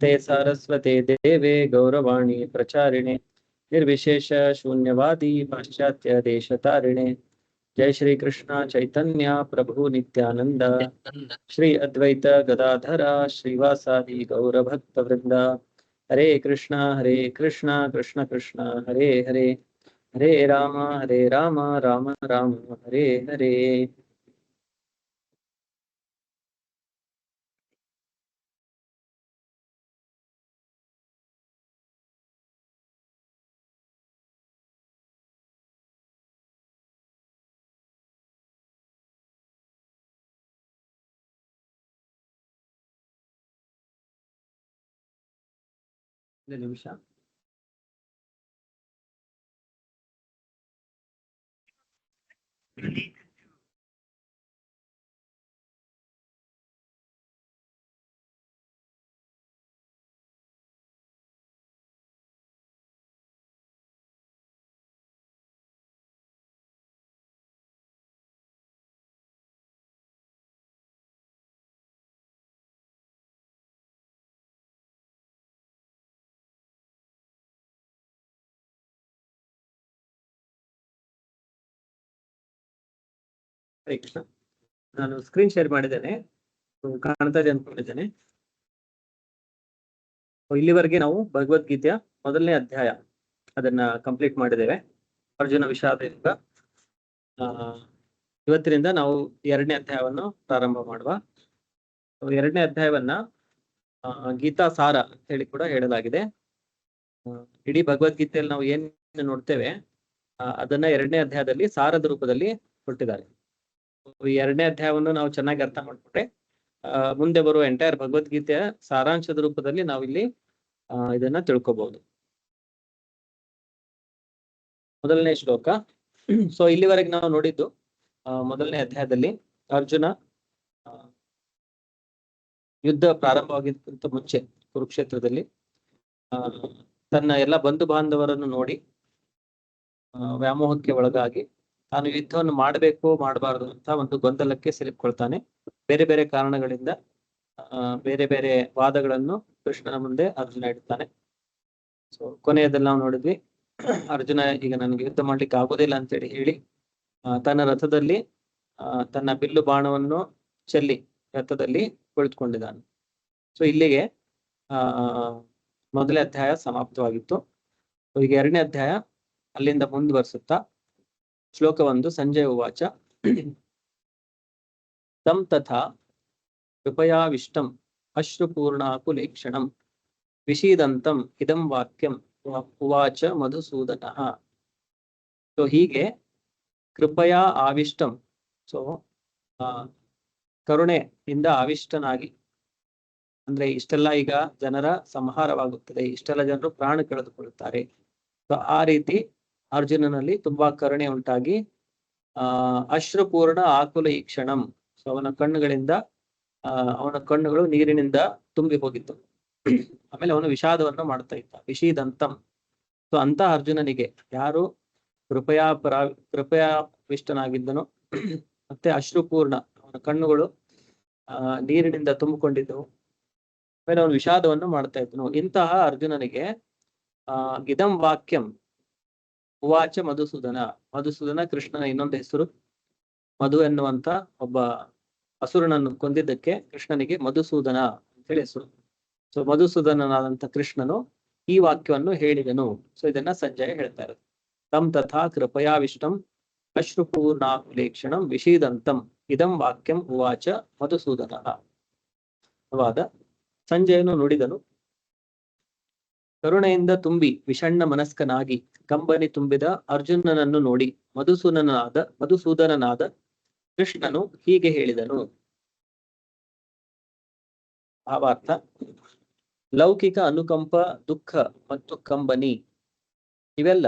ते सारस्वते देवे गौरवाणी प्रचारिणे निर्विशेष शून्यवादी पाश्चात्य देशतारिणे जय श्री कृष्ण चैतन्य प्रभु नित्यानंद श्री अद्वैत गदाधर श्रीवासादि गौरभक्त वृंद हरे कृष्ण कृष्ण कृष्ण हरे हरे हरे राम राम राम हरे हरे। ನಿಮಿಷ ಹರೇ ಕೃಷ್ಣ. ನಾನು ಸ್ಕ್ರೀನ್ ಶೇರ್ ಮಾಡಿದ್ದೇನೆ, ಕಾಣ್ತಾ ಇದೆ ಅನ್ಕೊಂಡಿದ್ದೇನೆ. ಇಲ್ಲಿವರೆಗೆ ನಾವು ಭಗವದ್ಗೀತೆಯ ಮೊದಲನೇ ಅಧ್ಯಾಯ ಅದನ್ನ ಕಂಪ್ಲೀಟ್ ಮಾಡಿದ್ದೇವೆ. ಅರ್ಜುನ ವಿಷಾದ ಯುಗ. ಇವತ್ತಿನಿಂದ ನಾವು ಎರಡನೇ ಅಧ್ಯಾಯವನ್ನು ಪ್ರಾರಂಭ ಮಾಡುವ. ಎರಡನೇ ಅಧ್ಯಾಯವನ್ನ ಗೀತಾ ಸಾರ ಅಂತ ಹೇಳಿ ಕೂಡ ಹೇಳಲಾಗಿದೆ. ಇಡೀ ಭಗವದ್ಗೀತೆಯಲ್ಲಿ ನಾವು ಏನ್ ನೋಡ್ತೇವೆ ಅದನ್ನ ಎರಡನೇ ಅಧ್ಯಾಯದಲ್ಲಿ ಸಾರದ ರೂಪದಲ್ಲಿ ಕೊಟ್ಟಿದ್ದಾರೆ. ಈ ಎರಡನೇ ಅಧ್ಯಾಯವನ್ನು ನಾವು ಚೆನ್ನಾಗಿ ಅರ್ಥ ಮಾಡ್ಕೊಂಡ್ರೆ ಮುಂದೆ ಬರುವ ಎಂಟೈರ್ ಭಗವದ್ಗೀತೆಯ ಸಾರಾಂಶದ ರೂಪದಲ್ಲಿ ನಾವಿಲ್ಲಿ ಇದನ್ನ ತಿಳ್ಕೊಬಹುದು. ಮೊದಲನೇ ಶ್ಲೋಕ. ಸೊ ಇಲ್ಲಿವರೆಗೆ ನಾವು ನೋಡಿದ್ದು ಮೊದಲನೇ ಅಧ್ಯಾಯದಲ್ಲಿ ಅರ್ಜುನ ಯುದ್ಧ ಪ್ರಾರಂಭವಾಗಿದ್ದಂತ ಮುಂಚೆ ಕುರುಕ್ಷೇತ್ರದಲ್ಲಿ ತನ್ನ ಎಲ್ಲ ಬಂಧು ಬಾಂಧವರನ್ನು ನೋಡಿ ವ್ಯಾಮೋಹಕ್ಕೆ ಒಳಗಾಗಿ ತಾನು ಯುದ್ಧವನ್ನು ಮಾಡಬೇಕು ಮಾಡಬಾರದು ಅಂತ ಒಂದು ಗೊಂದಲಕ್ಕೆ ಸಿಲುಕೊಳ್ತಾನೆ. ಬೇರೆ ಬೇರೆ ಕಾರಣಗಳಿಂದ ಬೇರೆ ಬೇರೆ ವಾದಗಳನ್ನು ಕೃಷ್ಣನ ಮುಂದೆ ಅರ್ಜುನ ಇಡ್ತಾನೆ. ಸೊ ಕೊನೆಯದಲ್ಲಿ ನಾವು ನೋಡಿದ್ವಿ, ಅರ್ಜುನ ಈಗ ನನಗೆ ಯುದ್ಧ ಮಾಡ್ಲಿಕ್ಕೆ ಆಗೋದಿಲ್ಲ ಅಂತೇಳಿ ಹೇಳಿ ತನ್ನ ರಥದಲ್ಲಿ ತನ್ನ ಬಿಲ್ಲು ಬಾಣವನ್ನು ಚೆಲ್ಲಿ ರಥದಲ್ಲಿ ಕುಳಿತುಕೊಂಡಿದ್ದಾನೆ. ಸೊ ಇಲ್ಲಿಗೆ ಮೊದಲನೇ ಅಧ್ಯಾಯ ಸಮಾಪ್ತವಾಗಿತ್ತು. ಈಗ ಎರಡನೇ ಅಧ್ಯಾಯ ಅಲ್ಲಿಂದ ಮುಂದುವರಿಸುತ್ತಾ ಶ್ಲೋಕ 1. ಸಂಜಯ ಉವಾಚ ತಂ ತಥಾ ಕೃಪಯಾವಿಷ್ಟಂ ಅಶ್ರುಪೂರ್ಣಾಕುಲೇಕ್ಷಣಂ ವಿಷೀದಂತಂ ಇದಂ ವಾಕ್ಯಂ ಉವಾಚ ಮಧುಸೂದನಃ. ಸೊ ಹೀಗೆ ಕೃಪಯಾ ಆವಿಷ್ಟಂ, ಸೊ ಕರುಣೆಯಿಂದ ಆವಿಷ್ಟನಾಗಿ, ಅಂದ್ರೆ ಇಷ್ಟೆಲ್ಲ ಈಗ ಜನರ ಸಂಹಾರವಾಗುತ್ತದೆ, ಇಷ್ಟೆಲ್ಲ ಜನರು ಪ್ರಾಣ ಕಳೆದುಕೊಳ್ಳುತ್ತಾರೆ. ಸೊ ಆ ರೀತಿ ಅರ್ಜುನನಲ್ಲಿ ತುಂಬಾ ಕರುಣೆ ಉಂಟಾಗಿ ಅಶ್ರುಪೂರ್ಣ ಆಕುಲ ಈ ಕ್ಷಣಂ, ಸೊ ಅವನ ಕಣ್ಣುಗಳು ನೀರಿನಿಂದ ತುಂಬಿ ಹೋಗಿತ್ತು. ಆಮೇಲೆ ಅವನು ವಿಷಾದವನ್ನು ಮಾಡ್ತಾ ಇದ್ದ. ವಿಷೀದಂತಂ, ಸೊ ಅಂತ ಅರ್ಜುನನಿಗೆ ಯಾರು ಕೃಪಯಾವಿಷ್ಟನಾಗಿದ್ದನು ಮತ್ತೆ ಅಶ್ರುಪೂರ್ಣ, ಅವನ ಕಣ್ಣುಗಳು ನೀರಿನಿಂದ ತುಂಬಿಕೊಂಡಿದ್ದವು. ಆಮೇಲೆ ಅವನು ವಿಷಾದವನ್ನು ಮಾಡ್ತಾ ಇದ್ದನು. ಇಂತಹ ಅರ್ಜುನನಿಗೆ ಇದಂ ವಾಕ್ಯಂ ಉವಾಚ ಮಧುಸೂದನ. ಮಧುಸೂದನ ಕೃಷ್ಣನ ಇನ್ನೊಂದು ಹೆಸರು. ಮಧು ಎನ್ನುವಂತ ಒಬ್ಬ ಅಸುರನನ್ನು ಕೊಂದಿದ್ದಕ್ಕೆ ಕೃಷ್ಣನಿಗೆ ಮಧುಸೂದನ ಅಂತೇಳಿ ಹೆಸರು. ಸೊ ಮಧುಸೂದನನಾದಂತ ಕೃಷ್ಣನು ಈ ವಾಕ್ಯವನ್ನು ಹೇಳಿದನು. ಸೊ ಇದನ್ನ ಸಂಜಯ ಹೇಳ್ತಾ ಇರೋದು. ತಂ ತಥಾ ಕೃಪಯಾವಿಷ್ಟಂ ಅಶ್ರುಪೂರ್ಣಾಕುಲೇಕ್ಷಣಂ ವಿಷೀದಂತಂ ಇದಂ ವಾಕ್ಯಂ ಉವಾಚ ಮಧುಸೂದನ. ವಾದ. ಸಂಜಯನು ನುಡಿದನು, ಕರುಣೆಯಿಂದ ತುಂಬಿ ವಿಷಣ್ಣ ಮನಸ್ಕನಾಗಿ ಕಂಬನಿ ತುಂಬಿದ ಅರ್ಜುನನನ್ನು ನೋಡಿ ಮಧುಸೂದನನಾದ ಕೃಷ್ಣನು ಹೀಗೆ ಹೇಳಿದನು. ಭಾವಾರ್ಥ: ಲೌಕಿಕ ಅನುಕಂಪ, ದುಃಖ ಮತ್ತು ಕಂಬನಿ ಇವೆಲ್ಲ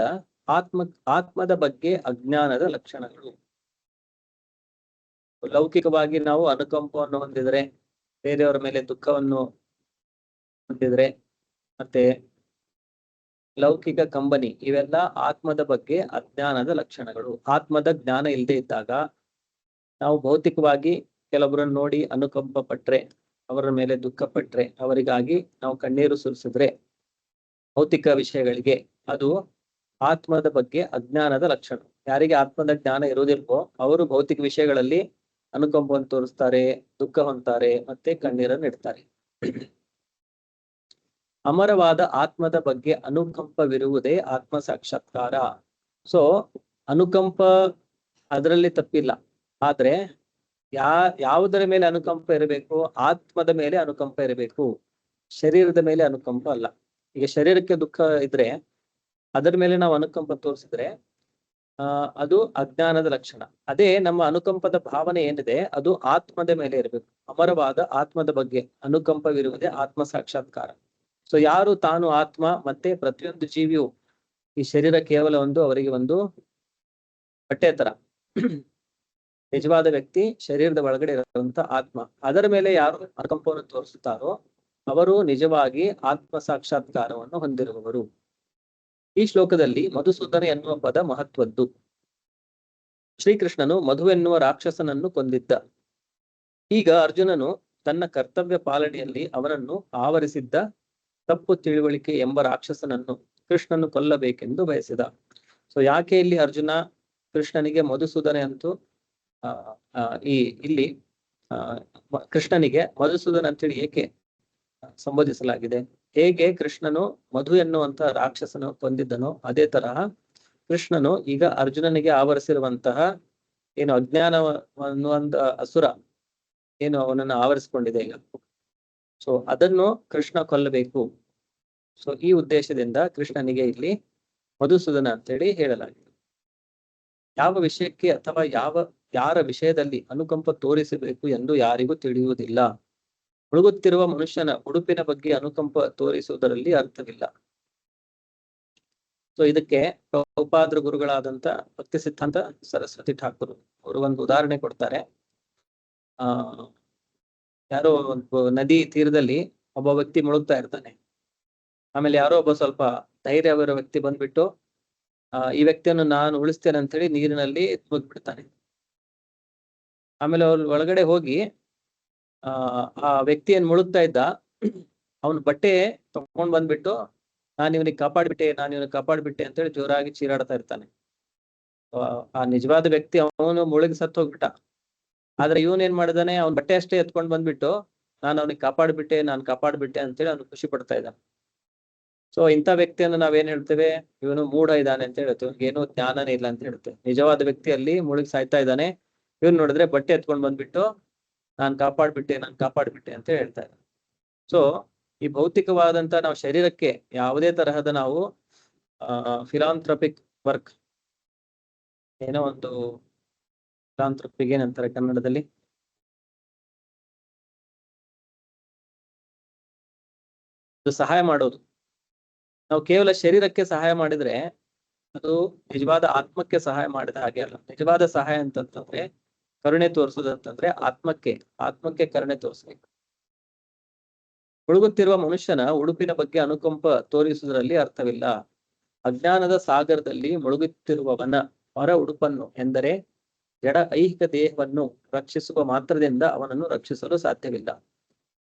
ಆತ್ಮದ ಬಗ್ಗೆ ಅಜ್ಞಾನದ ಲಕ್ಷಣಗಳು. ಲೌಕಿಕವಾಗಿ ನಾವು ಅನುಕಂಪವನ್ನು ಹೊಂದಿದ್ರೆ, ಬೇರೆಯವರ ಮೇಲೆ ದುಃಖವನ್ನು ಹೊಂದಿದ್ರೆ, ಮತ್ತೆ ಲೌಕಿಕ ಕಂಬನಿ ಇವೆಲ್ಲ ಆತ್ಮದ ಬಗ್ಗೆ ಅಜ್ಞಾನದ ಲಕ್ಷಣಗಳು. ಆತ್ಮದ ಜ್ಞಾನ ಇಲ್ಲದೆ ಇದ್ದಾಗ ನಾವು ಭೌತಿಕವಾಗಿ ಕೆಲವೊಬ್ಬರನ್ನು ನೋಡಿ ಅನುಕಂಪ ಪಟ್ರೆ, ಅವರ ಮೇಲೆ ದುಃಖ ಪಟ್ರೆ, ಅವರಿಗಾಗಿ ನಾವು ಕಣ್ಣೀರು ಸುರಿಸಿದ್ರೆ ಭೌತಿಕ ವಿಷಯಗಳಿಗೆ, ಅದು ಆತ್ಮದ ಬಗ್ಗೆ ಅಜ್ಞಾನದ ಲಕ್ಷಣ. ಯಾರಿಗೆ ಆತ್ಮದ ಜ್ಞಾನ ಇರುವುದಿಲ್ವೋ ಅವರು ಭೌತಿಕ ವಿಷಯಗಳಲ್ಲಿ ಅನುಕಂಪವನ್ನು ತೋರಿಸ್ತಾರೆ, ದುಃಖ ಹೊಂದ್ತಾರೆ, ಮತ್ತೆ ಕಣ್ಣೀರನ್ನು ಇಡ್ತಾರೆ. ಅಮರವಾದ ಆತ್ಮದ ಬಗ್ಗೆ ಅನುಕಂಪವಿರುವುದೇ ಆತ್ಮ ಸಾಕ್ಷಾತ್ಕಾರ. ಸೊ ಅನುಕಂಪ ಅದರಲ್ಲಿ ತಪ್ಪಿಲ್ಲ, ಆದ್ರೆ ಯಾವುದರ ಮೇಲೆ ಅನುಕಂಪ ಇರಬೇಕು? ಆತ್ಮದ ಮೇಲೆ ಅನುಕಂಪ ಇರಬೇಕು, ಶರೀರದ ಮೇಲೆ ಅನುಕಂಪ ಅಲ್ಲ. ಈಗ ಶರೀರಕ್ಕೆ ದುಃಖ ಇದ್ರೆ ಅದರ ಮೇಲೆ ನಾವು ಅನುಕಂಪ ತೋರಿಸಿದ್ರೆ ಅದು ಅಜ್ಞಾನದ ಲಕ್ಷಣ. ಅದೇ ನಮ್ಮ ಅನುಕಂಪದ ಭಾವನೆ ಏನಿದೆ ಅದು ಆತ್ಮದ ಮೇಲೆ ಇರಬೇಕು. ಅಮರವಾದ ಆತ್ಮದ ಬಗ್ಗೆ ಅನುಕಂಪವಿರುವುದೇ ಆತ್ಮ ಸಾಕ್ಷಾತ್ಕಾರ. ಸೊ ಯಾರು ತಾನು ಆತ್ಮ, ಮತ್ತೆ ಪ್ರತಿಯೊಂದು ಜೀವಿಯು ಈ ಶರೀರ ಕೇವಲ ಅವರಿಗೆ ಒಂದು ಬಟ್ಟೆ ತರ. ನಿಜವಾದ ವ್ಯಕ್ತಿ ಶರೀರದ ಒಳಗಡೆ ಇರುವಂತ ಆತ್ಮ. ಅದರ ಮೇಲೆ ಯಾರು ಅನುಕಂಪವನ್ನು ತೋರಿಸುತ್ತಾರೋ ಅವರು ನಿಜವಾಗಿ ಆತ್ಮ ಸಾಕ್ಷಾತ್ಕಾರವನ್ನು ಹೊಂದಿರುವವರು. ಈ ಶ್ಲೋಕದಲ್ಲಿ ಮಧುಸೂದನ ಎನ್ನುವ ಪದ ಮಹತ್ವದ್ದು. ಶ್ರೀಕೃಷ್ಣನು ಮಧು ಎನ್ನುವ ರಾಕ್ಷಸನನ್ನು ಕೊಂದಿದ್ದ. ಈಗ ಅರ್ಜುನನು ತನ್ನ ಕರ್ತವ್ಯ ಪಾಲನೆಯಲ್ಲಿ ಅವನನ್ನು ಆವರಿಸಿದ್ದ ತಪ್ಪು ತಿಳುವಳಿಕೆ ಎಂಬ ರಾಕ್ಷಸನನ್ನು ಕೃಷ್ಣನು ಕೊಲ್ಲಬೇಕೆಂದು ಬಯಸಿದ. ಸೊ ಯಾಕೆ ಇಲ್ಲಿ ಅರ್ಜುನ ಕೃಷ್ಣನಿಗೆ ಮಧುಸೂದನ ಅಂತೂ ಇಲ್ಲಿ ಕೃಷ್ಣನಿಗೆ ಮಧುಸೂದನ ಅಂತೇಳಿ ಏಕೆ ಸಂಬೋಧಿಸಲಾಗಿದೆ? ಹೇಗೆ ಕೃಷ್ಣನು ಮಧು ಎನ್ನುವಂತಹ ರಾಕ್ಷಸನು ಕೊಂದಿದ್ದನೋ ಅದೇ ತರಹ ಕೃಷ್ಣನು ಈಗ ಅರ್ಜುನನಿಗೆ ಆವರಿಸಿರುವಂತಹ ಏನು ಅಜ್ಞಾನ ಅನ್ನುವಂತ ಅಸುರ ಏನು ಅವನನ್ನು ಆವರಿಸಿಕೊಂಡಿದೆ ಈಗ, ಸೊ ಅದನ್ನು ಕೃಷ್ಣ ಕೊಲ್ಲಬೇಕು. ಸೊ ಈ ಉದ್ದೇಶದಿಂದ ಕೃಷ್ಣನಿಗೆ ಇಲ್ಲಿ ಮಧುಸೂದನ ಅಂತೇಳಿ ಹೇಳಲಾಗಿದೆ. ಯಾವ ವಿಷಯಕ್ಕೆ ಅಥವಾ ಯಾರ ವಿಷಯದಲ್ಲಿ ಅನುಕಂಪ ತೋರಿಸಬೇಕು ಎಂದು ಯಾರಿಗೂ ತಿಳಿಯುವುದಿಲ್ಲ. ಮುಳುಗುತ್ತಿರುವ ಮನುಷ್ಯನ ಉಡುಪಿನ ಬಗ್ಗೆ ಅನುಕಂಪ ತೋರಿಸುವುದರಲ್ಲಿ ಅರ್ಥವಿಲ್ಲ. ಸೊ ಇದಕ್ಕೆ ಪ್ರಭುಪಾದ್ರ ಗುರುಗಳಾದಂತ ಭಕ್ತಿ ಸಿದ್ಧಾಂತ ಸರಸ್ವತಿ ಠಾಕೂರ್ ಅವರು ಒಂದು ಉದಾಹರಣೆ ಕೊಡ್ತಾರೆ. ಯಾರೋ ಒಂದು ನದಿ ತೀರದಲ್ಲಿ ಒಬ್ಬ ವ್ಯಕ್ತಿ ಮುಳುಗ್ತಾ ಇರ್ತಾನೆ. ಆಮೇಲೆ ಯಾರೋ ಒಬ್ಬ ಸ್ವಲ್ಪ ಧೈರ್ಯವಿರೋ ವ್ಯಕ್ತಿ ಬಂದ್ಬಿಟ್ಟು ಈ ವ್ಯಕ್ತಿಯನ್ನು ನಾನು ಉಳಿಸ್ತೇನೆ ಅಂತ ಹೇಳಿ ನೀರಿನಲ್ಲಿ ಮುಗ್ಬಿಡ್ತಾನೆ. ಆಮೇಲೆ ಅವ್ರ ಒಳಗಡೆ ಹೋಗಿ ಆ ವ್ಯಕ್ತಿ ಏನ್ ಮುಳುಗ್ತಾ ಇದ್ದ ಅವನ ಬಟ್ಟೆ ತಗೊಂಡ್ ಬಂದ್ಬಿಟ್ಟು ನಾನು ಇವನಿಗೆ ಕಾಪಾಡ್ಬಿಟ್ಟೆ ಅಂತ ಹೇಳಿ ಜೋರಾಗಿ ಚೀರಾಡ್ತಾ ಇರ್ತಾನೆ. ಆ ನಿಜವಾದ ವ್ಯಕ್ತಿ ಅವನು ಮುಳುಗಿ ಸತ್ತು ಹೋಗ್ಬಿಟ್ಟ. ಆದ್ರೆ ಇವನ್ ಏನ್ ಮಾಡಿದಾನೆ, ಅವ್ನ ಬಟ್ಟೆ ಅಷ್ಟೇ ಎತ್ಕೊಂಡ್ ಬಂದ್ಬಿಟ್ಟು ನಾನು ಅವನಿಗೆ ಕಾಪಾಡ್ಬಿಟ್ಟೆ ಅಂತೇಳಿ ಅವ್ನು ಖುಷಿ ಪಡ್ತಾ ಇದ್ದಾನೆ. ಸೊ ಇಂಥ ವ್ಯಕ್ತಿಯನ್ನು ನಾವೇನ್ ಹೇಳ್ತೇವೆ, ಇವನು ಮೂಢ ಇದ್ದಾನೆ ಅಂತ ಹೇಳ್ತೇವೆ, ಏನೋ ಜ್ಞಾನನೇ ಇಲ್ಲ ಅಂತ ಹೇಳ್ತೇವೆ. ನಿಜವಾದ ವ್ಯಕ್ತಿಯಲ್ಲಿ ಮುಳುಗಿ ಸಾಯ್ತಾ ಇದ್ದಾನೆ, ಇವನ್ ನೋಡಿದ್ರೆ ಬಟ್ಟೆ ಎತ್ಕೊಂಡ್ ಬಂದ್ಬಿಟ್ಟು ನಾನ್ ಕಾಪಾಡ್ಬಿಟ್ಟೆ ಅಂತ ಹೇಳ್ತಾ ಇದ್ದಾನೆ. ಸೊ ಈ ಭೌತಿಕವಾದಂತ ನಾವು ಶರೀರಕ್ಕೆ ಯಾವುದೇ ತರಹದ ನಾವು ಫಿಲಾಂಥ್ರಪಿಕ್ ವರ್ಕ್, ಏನೋ ಒಂದು ಫಿಲಾಂಥ್ರಪಿಕ್ ಏನಂತಾರೆ ಕನ್ನಡದಲ್ಲಿ, ಸಹಾಯ ಮಾಡೋದು. ನಾವು ಕೇವಲ ಶರೀರಕ್ಕೆ ಸಹಾಯ ಮಾಡಿದ್ರೆ ಅದು ನಿಜವಾದ ಆತ್ಮಕ್ಕೆ ಸಹಾಯ ಮಾಡಿದ ಹಾಗೆ ಅಲ್ಲ. ನಿಜವಾದ ಸಹಾಯ ಅಂತಂತಂದ್ರೆ ಕರುಣೆ ತೋರಿಸುದಂತಂದ್ರೆ ಆತ್ಮಕ್ಕೆ ಕರುಣೆ ತೋರಿಸ್ಬೇಕು. ಮುಳುಗುತ್ತಿರುವ ಮನುಷ್ಯನ ಉಡುಪಿನ ಬಗ್ಗೆ ಅನುಕಂಪ ತೋರಿಸುವುದರಲ್ಲಿ ಅರ್ಥವಿಲ್ಲ. ಅಜ್ಞಾನದ ಸಾಗರದಲ್ಲಿ ಮುಳುಗುತ್ತಿರುವವನ ಹೊರ ಉಡುಪನ್ನು ಎಂದರೆ ಜಡ ಐಹಿಕ ದೇಹವನ್ನು ರಕ್ಷಿಸುವ ಮಾತ್ರದಿಂದ ಅವನನ್ನು ರಕ್ಷಿಸಲು ಸಾಧ್ಯವಿಲ್ಲ.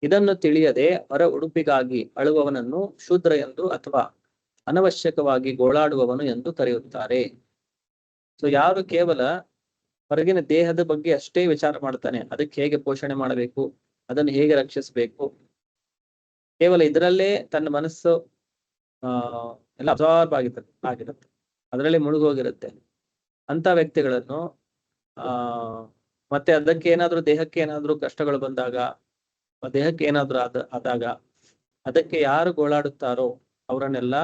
ಇದನ್ನು ತಿಳಿಯದೆ ಹೊರ ಉಡುಪಿಗಾಗಿ ಅಳುವವನನ್ನು ಶೂದ್ರ ಎಂದು ಅಥವಾ ಅನವಶ್ಯಕವಾಗಿ ಗೋಳಾಡುವವನು ಎಂದು ಕರೆಯುತ್ತಾರೆ. ಸೊ ಯಾರು ಕೇವಲ ಹೊರಗಿನ ದೇಹದ ಬಗ್ಗೆ ಅಷ್ಟೇ ವಿಚಾರ ಮಾಡ್ತಾನೆ, ಅದಕ್ಕೆ ಹೇಗೆ ಪೋಷಣೆ ಮಾಡಬೇಕು, ಅದನ್ನು ಹೇಗೆ ರಕ್ಷಿಸಬೇಕು, ಕೇವಲ ಇದರಲ್ಲೇ ತನ್ನ ಮನಸ್ಸು ಎಲ್ಲ ಅಬ್ಸಾರ್ಬ್ ಆಗಿರುತ್ತೆ, ಅದರಲ್ಲಿ ಮುಳುಗೋಗಿರುತ್ತೆ. ಅಂತ ವ್ಯಕ್ತಿಗಳನ್ನು ಮತ್ತೆ ಅದಕ್ಕೆ ಏನಾದ್ರೂ ದೇಹಕ್ಕೆ ಏನಾದ್ರೂ ಕಷ್ಟಗಳು ಬಂದಾಗ, ದೇಹಕ್ಕೆ ಏನಾದ್ರೂ ಆದಾಗ ಅದಕ್ಕೆ ಯಾರು ಗೋಳಾಡುತ್ತಾರೋ ಅವರನ್ನೆಲ್ಲ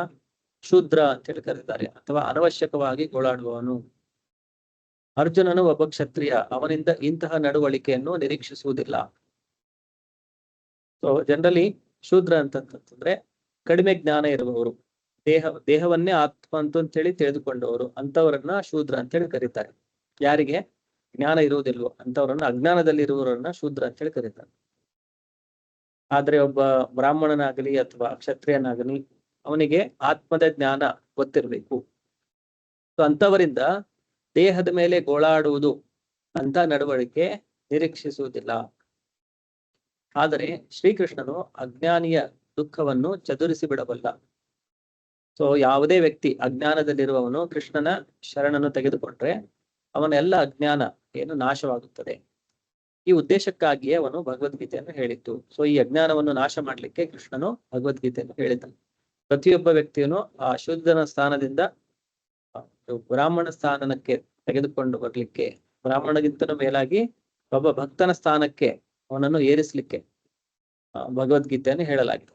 ಶೂದ್ರ ಅಂತೇಳಿ ಕರೀತಾರೆ, ಅಥವಾ ಅನವಶ್ಯಕವಾಗಿ ಗೋಳಾಡುವವನು. ಅರ್ಜುನನು ಒಬ್ಬ ಕ್ಷತ್ರಿಯ, ಅವನಿಂದ ಇಂತಹ ನಡವಳಿಕೆಯನ್ನು ನಿರೀಕ್ಷಿಸುವುದಿಲ್ಲ. ಸೊ ಜನರಲಿ ಶೂದ್ರ ಅಂತಂದ್ರೆ ಕಡಿಮೆ ಜ್ಞಾನ ಇರುವವರು, ದೇಹವನ್ನೇ ಆತ್ಮ ಅಂತೇಳಿ ತಿಳಿದುಕೊಂಡವರು, ಅಂತವರನ್ನ ಶೂದ್ರ ಅಂತೇಳಿ ಕರೀತಾರೆ. ಯಾರಿಗೆ ಜ್ಞಾನ ಇರುವುದಿಲ್ವೋ ಅಂತವ್ರನ್ನ, ಅಜ್ಞಾನದಲ್ಲಿ ಇರುವವರನ್ನ ಶೂದ್ರ ಅಂತೇಳಿ ಕರೀತಾರೆ. ಆದ್ರೆ ಒಬ್ಬ ಬ್ರಾಹ್ಮಣನಾಗಲಿ ಅಥವಾ ಕ್ಷತ್ರಿಯನಾಗಲಿ ಅವನಿಗೆ ಆತ್ಮದ ಜ್ಞಾನ ಗೊತ್ತಿರ್ಬೇಕು. ಸೊ ಅಂತವರಿಂದ ದೇಹದ ಮೇಲೆ ಗೋಳಾಡುವುದು ಅಂತ ನಡವಳಿಕೆ ನಿರೀಕ್ಷಿಸುವುದಿಲ್ಲ. ಆದರೆ ಶ್ರೀಕೃಷ್ಣನು ಅಜ್ಞಾನಿಯ ದುಃಖವನ್ನು ಚದುರಿಸಿ ಬಿಡಬಲ್ಲ. ಸೊ ಯಾವುದೇ ವ್ಯಕ್ತಿ ಅಜ್ಞಾನದಲ್ಲಿರುವವನು ಕೃಷ್ಣನ ಶರಣನ್ನು ತೆಗೆದುಕೊಂಡ್ರೆ ಅವನ ಎಲ್ಲ ಅಜ್ಞಾನ ಏನು ನಾಶವಾಗುತ್ತದೆ. ಈ ಉದ್ದೇಶಕ್ಕಾಗಿಯೇ ಅವನು ಭಗವದ್ಗೀತೆಯನ್ನು ಹೇಳಿದ್ದು. ಸೊ ಈ ಅಜ್ಞಾನವನ್ನು ನಾಶ ಮಾಡ್ಲಿಕ್ಕೆ ಕೃಷ್ಣನು ಭಗವದ್ಗೀತೆಯನ್ನು ಹೇಳಿದ್ದಾನೆ. ಪ್ರತಿಯೊಬ್ಬ ವ್ಯಕ್ತಿಯನು ಆ ಶುದ್ಧನ ಸ್ಥಾನದಿಂದ ಬ್ರಾಹ್ಮಣ ಸ್ಥಾನಕ್ಕೆ ತೆಗೆದುಕೊಂಡು ಬರ್ಲಿಕ್ಕೆ, ಬ್ರಾಹ್ಮಣಗಿಂತನೂ ಮೇಲಾಗಿ ಒಬ್ಬ ಭಕ್ತನ ಸ್ಥಾನಕ್ಕೆ ಅವನನ್ನು ಏರಿಸಲಿಕ್ಕೆ ಭಗವದ್ಗೀತೆಯನ್ನು ಹೇಳಲಾಗಿದೆ.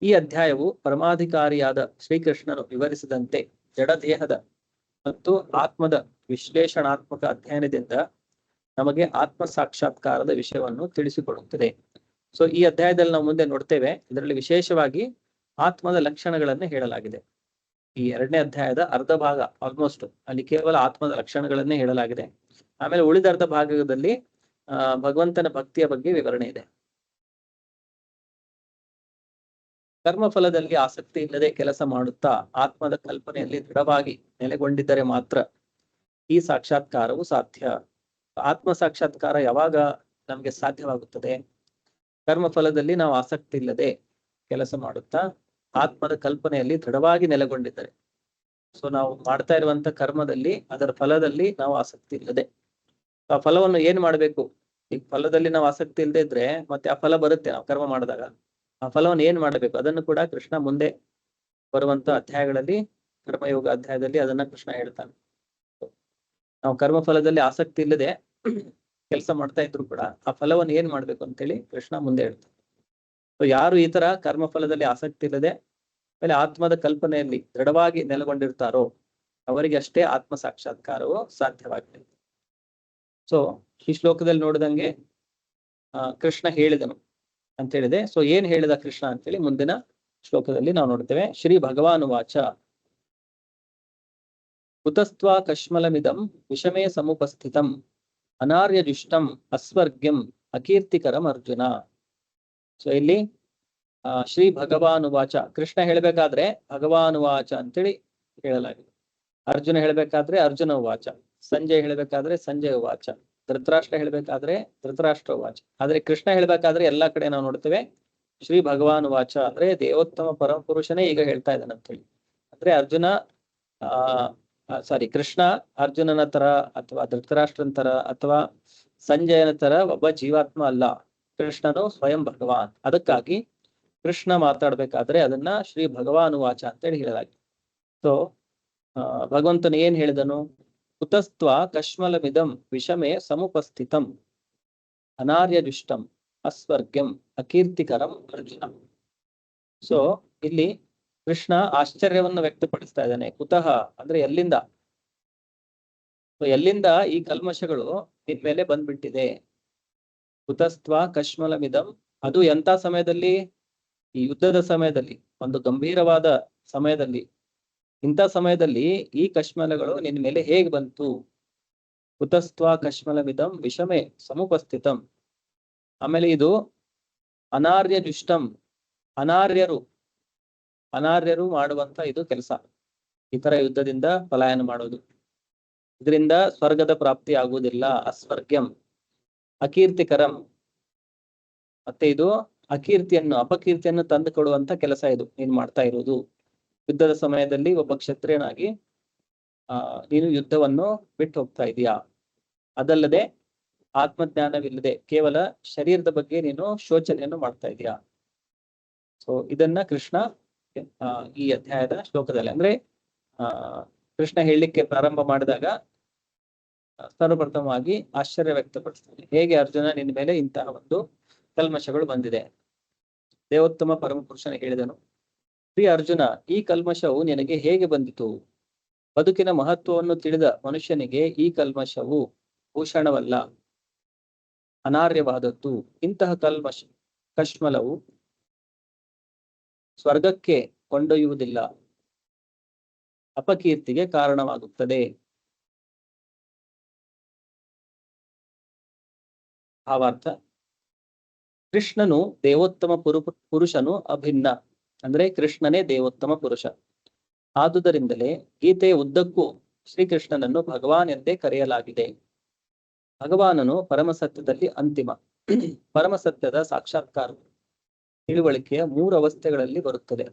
ಈ ಅಧ್ಯಾಯವು ಪರಮಾಧಿಕಾರಿಯಾದ ಶ್ರೀಕೃಷ್ಣನು ವಿವರಿಸಿದಂತೆ ಜಡದೇಹದ ಮತ್ತು ಆತ್ಮದ ವಿಶ್ಲೇಷಣಾತ್ಮಕ ಅಧ್ಯಯನದಿಂದ ನಮಗೆ ಆತ್ಮ ಸಾಕ್ಷಾತ್ಕಾರದ ವಿಷಯವನ್ನು ತಿಳಿಸಿಕೊಡುತ್ತದೆ. ಸೊ ಈ ಅಧ್ಯಾಯದಲ್ಲಿ ನಾವು ಮುಂದೆ ನೋಡ್ತೇವೆ, ಇದರಲ್ಲಿ ವಿಶೇಷವಾಗಿ ಆತ್ಮದ ಲಕ್ಷಣಗಳನ್ನೇ ಹೇಳಲಾಗಿದೆ. ಈ 2ನೇ ಅಧ್ಯಾಯದ ಅರ್ಧ ಭಾಗ ಆಲ್ಮೋಸ್ಟ್ ಅಲ್ಲಿ ಕೇವಲ ಆತ್ಮದ ಲಕ್ಷಣಗಳನ್ನೇ ಹೇಳಲಾಗಿದೆ. ಆಮೇಲೆ ಉಳಿದ ಅರ್ಧ ಭಾಗದಲ್ಲಿ ಭಗವಂತನ ಭಕ್ತಿಯ ಬಗ್ಗೆ ವಿವರಣೆ ಇದೆ. ಕರ್ಮಫಲದಲ್ಲಿ ಆಸಕ್ತಿ ಇಲ್ಲದೆ ಕೆಲಸ ಮಾಡುತ್ತಾ ಆತ್ಮದ ಕಲ್ಪನೆಯಲ್ಲಿ ದೃಢವಾಗಿ ನೆಲೆಗೊಂಡಿದ್ದರೆ ಮಾತ್ರ ಈ ಸಾಕ್ಷಾತ್ಕಾರವು ಸಾಧ್ಯ. ಆತ್ಮ ಸಾಕ್ಷಾತ್ಕಾರ ಯಾವಾಗ ನಮ್ಗೆ ಸಾಧ್ಯವಾಗುತ್ತದೆ? ಕರ್ಮಫಲದಲ್ಲಿ ನಾವು ಆಸಕ್ತಿ ಇಲ್ಲದೆ ಕೆಲಸ ಮಾಡುತ್ತಾ ಆತ್ಮದ ಕಲ್ಪನೆಯಲ್ಲಿ ದೃಢವಾಗಿ ನೆಲೆಗೊಂಡಿದ್ದರೆ. ಸೊ ನಾವು ಮಾಡ್ತಾ ಇರುವಂತ ಕರ್ಮದಲ್ಲಿ, ಅದರ ಫಲದಲ್ಲಿ ನಾವು ಆಸಕ್ತಿ ಇಲ್ಲದೆ, ಆ ಫಲವನ್ನು ಏನ್ ಮಾಡ್ಬೇಕು? ಈಗ ಫಲದಲ್ಲಿ ನಾವು ಆಸಕ್ತಿ ಇಲ್ಲದೆ ಇದ್ರೆ ಮತ್ತೆ ಆ ಫಲ ಬರುತ್ತೆ. ನಾವು ಕರ್ಮ ಮಾಡಿದಾಗ ಆ ಫಲವನ್ನು ಏನ್ ಮಾಡಬೇಕು ಅದನ್ನು ಕೂಡ ಕೃಷ್ಣ ಮುಂದೆ ಬರುವಂತ ಅಧ್ಯಾಯಗಳಲ್ಲಿ, ಕರ್ಮಯೋಗ ಅಧ್ಯಾಯದಲ್ಲಿ ಅದನ್ನ ಕೃಷ್ಣ ಹೇಳ್ತಾನೆ. ನಾವು ಕರ್ಮ ಫಲದಲ್ಲಿ ಆಸಕ್ತಿ ಇಲ್ಲದೆ ಕೆಲಸ ಮಾಡ್ತಾ ಇದ್ರು ಕೂಡ ಆ ಫಲವನ್ನು ಏನ್ ಮಾಡ್ಬೇಕು ಅಂತೇಳಿ ಕೃಷ್ಣ ಮುಂದೆ ಹೇಳ್ತಾನೆ. ಸೊ ಯಾರು ಈ ತರ ಕರ್ಮ ಫಲದಲ್ಲಿ ಆಸಕ್ತಿ ಇಲ್ಲದೆ ಆಮೇಲೆ ಆತ್ಮದ ಕಲ್ಪನೆಯಲ್ಲಿ ದೃಢವಾಗಿ ನೆಲೆಗೊಂಡಿರ್ತಾರೋ ಅವರಿಗೆ ಅಷ್ಟೇ ಆತ್ಮ ಸಾಕ್ಷಾತ್ಕಾರವು ಸಾಧ್ಯವಾಗಿದೆ. ಸೊ ಈ ಶ್ಲೋಕದಲ್ಲಿ ನೋಡಿದಂಗೆ ಕೃಷ್ಣ ಹೇಳಿದನು ಅಂತ ಹೇಳಿದೆ. ಸೊ ಏನ್ ಹೇಳಿದ ಕೃಷ್ಣ ಅಂತೇಳಿ ಮುಂದಿನ ಶ್ಲೋಕದಲ್ಲಿ ನಾವು ನೋಡ್ತೇವೆ. ಶ್ರೀ ಭಗವಾನುವಾಚ ಕುತಸ್ತ್ವಾ ಕಶ್ಮಲಮಿದಂ ವಿಷಮೇ ಸಮುಪಸ್ಥಿತಂ ಅನಾರ್ಯಜುಷ್ಟಂ ಅಸ್ವರ್ಗ್ಯಂ ಅಕೀರ್ತಿಕರಂ ಅರ್ಜುನ. ಸೊ ಇಲ್ಲಿ ಶ್ರೀ ಭಗವಾನುವಾಚ, ಕೃಷ್ಣ ಹೇಳ್ಬೇಕಾದ್ರೆ ಭಗವಾನುವಾಚ ಅಂತೇಳಿ ಹೇಳಲಾಗಿದೆ. ಅರ್ಜುನ ಹೇಳ್ಬೇಕಾದ್ರೆ ಅರ್ಜುನ ವಾಚ, ಸಂಜಯ್ ಹೇಳ್ಬೇಕಾದ್ರೆ ಸಂಜಯ ವಾಚ, ಧೃತರಾಷ್ಟ್ರ ಹೇಳ್ಬೇಕಾದ್ರೆ ಧೃತರಾಷ್ಟ್ರ ವಾಚ. ಆದ್ರೆ ಕೃಷ್ಣ ಹೇಳ್ಬೇಕಾದ್ರೆ ಎಲ್ಲಾ ಕಡೆ ನಾವು ನೋಡ್ತೇವೆ ಶ್ರೀ ಭಗವಾನುವಾಚ ಅಂದ್ರೆ ದೇವೋತ್ತಮ ಪರಮ ಪುರುಷನೇ ಈಗ ಹೇಳ್ತಾ ಇದ್ದಾನೆ ಅಂತ ಹೇಳಿ. ಅಂದ್ರೆ ಅರ್ಜುನ ಕೃಷ್ಣ ಅರ್ಜುನನ ತರ ಅಥವಾ ಧೃತರಾಷ್ಟ್ರನ ತರ ಅಥವಾ ಸಂಜಯನ ತರ ಒಬ್ಬ ಜೀವಾತ್ಮ ಅಲ್ಲ. ಕೃಷ್ಣನು ಸ್ವಯಂ ಭಗವಾನ್. ಅದಕ್ಕಾಗಿ ಕೃಷ್ಣ ಮಾತಾಡ್ಬೇಕಾದ್ರೆ ಅದನ್ನ ಶ್ರೀ ಭಗವಾನುವಾಚ ಅಂತೇಳಿ ಹೇಳಲಾಗಿದೆ. ಸೊ ಭಗವಂತನು ಏನ್ ಹೇಳಿದನು? ಕುತಸ್ತ್ವ ಕಶ್ಮಲಮಿದಂ ವಿಷಮೇ ಸಮುಪಸ್ಥಿತಂ ಅನಾರ್ಯಜುಷ್ಟಂ ಅಸ್ವರ್ಗ್ಯಂ ಅಕೀರ್ತಿಕರಂ ಅರ್ಜುನ. ಸೊ ಇಲ್ಲಿ ಕೃಷ್ಣ ಆಶ್ಚರ್ಯವನ್ನು ವ್ಯಕ್ತಪಡಿಸ್ತಾ ಇದ್ದಾನೆ. ಕುತಃ ಅಂದ್ರೆ ಎಲ್ಲಿಂದ? ಸೊ ಎಲ್ಲಿಂದ ಈ ಕಲ್ಮಶಗಳು ನಿನ್ ಮೇಲೆ ಬಂದ್ಬಿಟ್ಟಿದೆ? ಕುತಸ್ತ್ವ ಕಶ್ಮಲಮಿದಂ, ಅದು ಎಂತ ಸಮಯದಲ್ಲಿ? ಈ ಯುದ್ಧದ ಸಮಯದಲ್ಲಿ, ಒಂದು ಗಂಭೀರವಾದ ಸಮಯದಲ್ಲಿ. ಇಂಥ ಸಮಯದಲ್ಲಿ ಈ ಕಶ್ಮಲಗಳು ನಿನ್ ಮೇಲೆ ಹೇಗೆ ಬಂತು? ಕುತಸ್ತ್ವ ಕಶ್ಮಲಮಿದಂ ವಿಷಮೇ ಸಮುಪಸ್ಥಿತಂ. ಆಮೇಲೆ ಇದು ಅನಾರ್ಯಜುಷ್ಟಂ, ಅನಾರ್ಯರು ಮಾಡುವಂತ ಇದು ಕೆಲಸ. ಈ ತರ ಯುದ್ಧದಿಂದ ಪಲಾಯನ ಮಾಡೋದು, ಇದರಿಂದ ಸ್ವರ್ಗದ ಪ್ರಾಪ್ತಿ ಆಗುವುದಿಲ್ಲ. ಅಸ್ವರ್ಗ್ಯಂ ಅಕೀರ್ತಿಕರಂ, ಮತ್ತೆ ಇದು ಅಪಕೀರ್ತಿಯನ್ನು ತಂದು ಕೊಡುವಂತ ಕೆಲಸ ಇದು ನೀನು ಮಾಡ್ತಾ ಇರುವುದು. ಯುದ್ಧದ ಸಮಯದಲ್ಲಿ ಒಬ್ಬ ಕ್ಷತ್ರಿಯನಾಗಿ ನೀನು ಯುದ್ಧವನ್ನು ಬಿಟ್ಟು ಹೋಗ್ತಾ ಇದೀಯಾ. ಅದಲ್ಲದೆ ಆತ್ಮಜ್ಞಾನವಿಲ್ಲದೆ ಕೇವಲ ಶರೀರದ ಬಗ್ಗೆ ನೀನು ಶೋಚನೆಯನ್ನು ಮಾಡ್ತಾ ಇದೀಯಾ. ಸೊ ಇದನ್ನ ಕೃಷ್ಣ ಈ ಅಧ್ಯಾಯದ ಶ್ಲೋಕದಲ್ಲಿ, ಅಂದ್ರೆ ಕೃಷ್ಣ ಹೇಳಲಿಕ್ಕೆ ಪ್ರಾರಂಭ ಮಾಡಿದಾಗ ಸರ್ವಪ್ರಥಮವಾಗಿ ಆಶ್ಚರ್ಯ ವ್ಯಕ್ತಪಡಿಸ್ತಾನೆ. ಹೇಗೆ ಅರ್ಜುನ ನಿನ್ನ ಮೇಲೆ ಇಂತಹ ಒಂದು ಕಲ್ಮಶಗಳು ಬಂದಿದೆ? ದೇವೋತ್ತಮ ಪರಮಪುರುಷನ ಹೇಳಿದನು, ಪ್ರಿಯ ಅರ್ಜುನ, ಈ ಕಲ್ಮಶವು ನಿನಗೆ ಹೇಗೆ ಬಂದಿತು? ಬದುಕಿನ ಮಹತ್ವವನ್ನು ತಿಳಿದ ಮನುಷ್ಯನಿಗೆ ಈ ಕಲ್ಮಶವು ಭೂಷಣವಲ್ಲ, ಅನಾರ್ಯವಾದದ್ದು. ಇಂತಹ ಕಶ್ಮಲವು ಸ್ವರ್ಗಕ್ಕೆ ಕೊಂಡೊಯ್ಯುವುದಿಲ್ಲ, ಅಪಕೀರ್ತಿಗೆ ಕಾರಣವಾಗುತ್ತದೆ. ಭಾವಾರ್ಥ: ಕೃಷ್ಣನು ದೇವೋತ್ತಮ ಪುರುಷನು ಅಭಿನ್ನ, ಅಂದ್ರೆ ಕೃಷ್ಣನೇ ದೇವೋತ್ತಮ ಪುರುಷ. ಆದುದರಿಂದಲೇ ಗೀತೆಯ ಉದ್ದಕ್ಕೂ ಶ್ರೀಕೃಷ್ಣನನ್ನು ಭಗವಾನ್ ಎಂದೇ ಕರೆಯಲಾಗಿದೆ. ಭಗವಾನನು ಪರಮಸತ್ಯದಲ್ಲಿ ಅಂತಿಮ, ಪರಮ ಸತ್ಯದ ಸಾಕ್ಷಾತ್ಕಾರ ತಿಳುವಳಿಕೆಯ 3 ಅವಸ್ಥೆಗಳಲ್ಲಿ ಬರುತ್ತದೆ.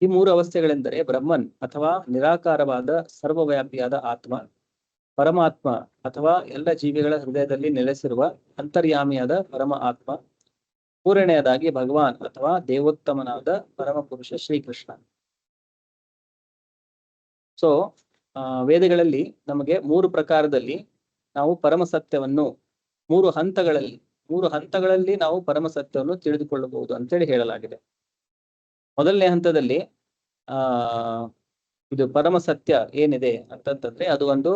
ಈ 3 ಅವಸ್ಥೆಗಳೆಂದರೆ ಬ್ರಹ್ಮನ್ ಅಥವಾ ನಿರಾಕಾರವಾದ ಸರ್ವವ್ಯಾಪಿಯಾದ ಆತ್ಮ, ಪರಮಾತ್ಮ ಅಥವಾ ಎಲ್ಲ ಜೀವಿಗಳ ಹೃದಯದಲ್ಲಿ ನೆಲೆಸಿರುವ ಅಂತರ್ಯಾಮಿಯಾದ ಪರಮ ಆತ್ಮ, ಮೂರನೆಯದಾಗಿ ಭಗವಾನ್ ಅಥವಾ ದೇವೋತ್ತಮನಾದ ಪರಮ ಪುರುಷ ಶ್ರೀಕೃಷ್ಣ. ಸೊ ವೇದಗಳಲ್ಲಿ ನಮಗೆ 3 ಪ್ರಕಾರದಲ್ಲಿ ನಾವು ಪರಮ ಸತ್ಯವನ್ನು 3 ಹಂತಗಳಲ್ಲಿ ನಾವು ಪರಮ ಸತ್ಯವನ್ನು ತಿಳಿದುಕೊಳ್ಳಬಹುದು ಅಂತೇಳಿ ಹೇಳಲಾಗಿದೆ. ಮೊದಲನೇ ಹಂತದಲ್ಲಿ ಇದು ಪರಮ ಸತ್ಯ ಏನಿದೆ ಅಂತಂತಂದ್ರೆ ಅದು ಒಂದು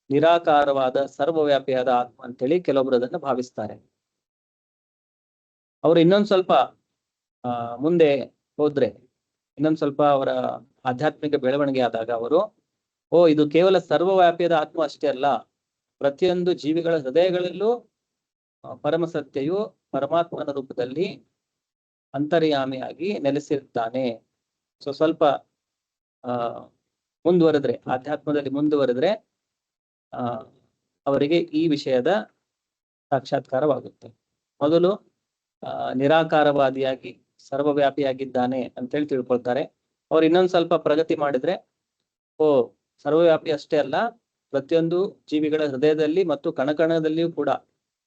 ನಿರಾಕಾರವಾದ ಸರ್ವವ್ಯಾಪಿಯಾದ ಆತ್ಮ ಅಂತೇಳಿ ಕೆಲವೊಬ್ರು ಅದನ್ನು ಭಾವಿಸ್ತಾರೆ. ಅವರು ಇನ್ನೊಂದ್ ಸ್ವಲ್ಪ ಮುಂದೆ ಹೋದ್ರೆ, ಇನ್ನೊಂದ್ ಸ್ವಲ್ಪ ಅವರ ಆಧ್ಯಾತ್ಮಿಕ ಬೆಳವಣಿಗೆ ಆದಾಗ ಅವರು ಇದು ಕೇವಲ ಸರ್ವವ್ಯಾಪಿಯಾದ ಆತ್ಮ ಅಷ್ಟೇ ಅಲ್ಲ, ಪ್ರತಿಯೊಂದು ಜೀವಿಗಳ ಹೃದಯಗಳಲ್ಲೂ ಪರಮ ಸತ್ಯವು ಪರಮಾತ್ಮನ ರೂಪದಲ್ಲಿ ಅಂತರ್ಯಾಮಿಯಾಗಿ ನೆಲೆಸಿರ್ತಾನೆ. ಸೊ ಸ್ವಲ್ಪ ಮುಂದುವರೆದ್ರೆ, ಆಧ್ಯಾತ್ಮದಲ್ಲಿ ಮುಂದುವರೆದ್ರೆ ಅವರಿಗೆ ಈ ವಿಷಯದ ಸಾಕ್ಷಾತ್ಕಾರವಾಗುತ್ತೆ. ಮೊದಲು ನಿರಾಕಾರವಾದಿಯಾಗಿ ಸರ್ವವ್ಯಾಪಿಯಾಗಿದ್ದಾನೆ ಅಂತೇಳಿ ತಿಳ್ಕೊಳ್ತಾರೆ. ಅವ್ರು ಇನ್ನೊಂದ್ ಸ್ವಲ್ಪ ಪ್ರಗತಿ ಮಾಡಿದ್ರೆ ಸರ್ವವ್ಯಾಪಿ ಅಷ್ಟೇ ಅಲ್ಲ, ಪ್ರತಿಯೊಂದು ಜೀವಿಗಳ ಹೃದಯದಲ್ಲಿ ಮತ್ತು ಕಣಕಣದಲ್ಲಿಯೂ ಕೂಡ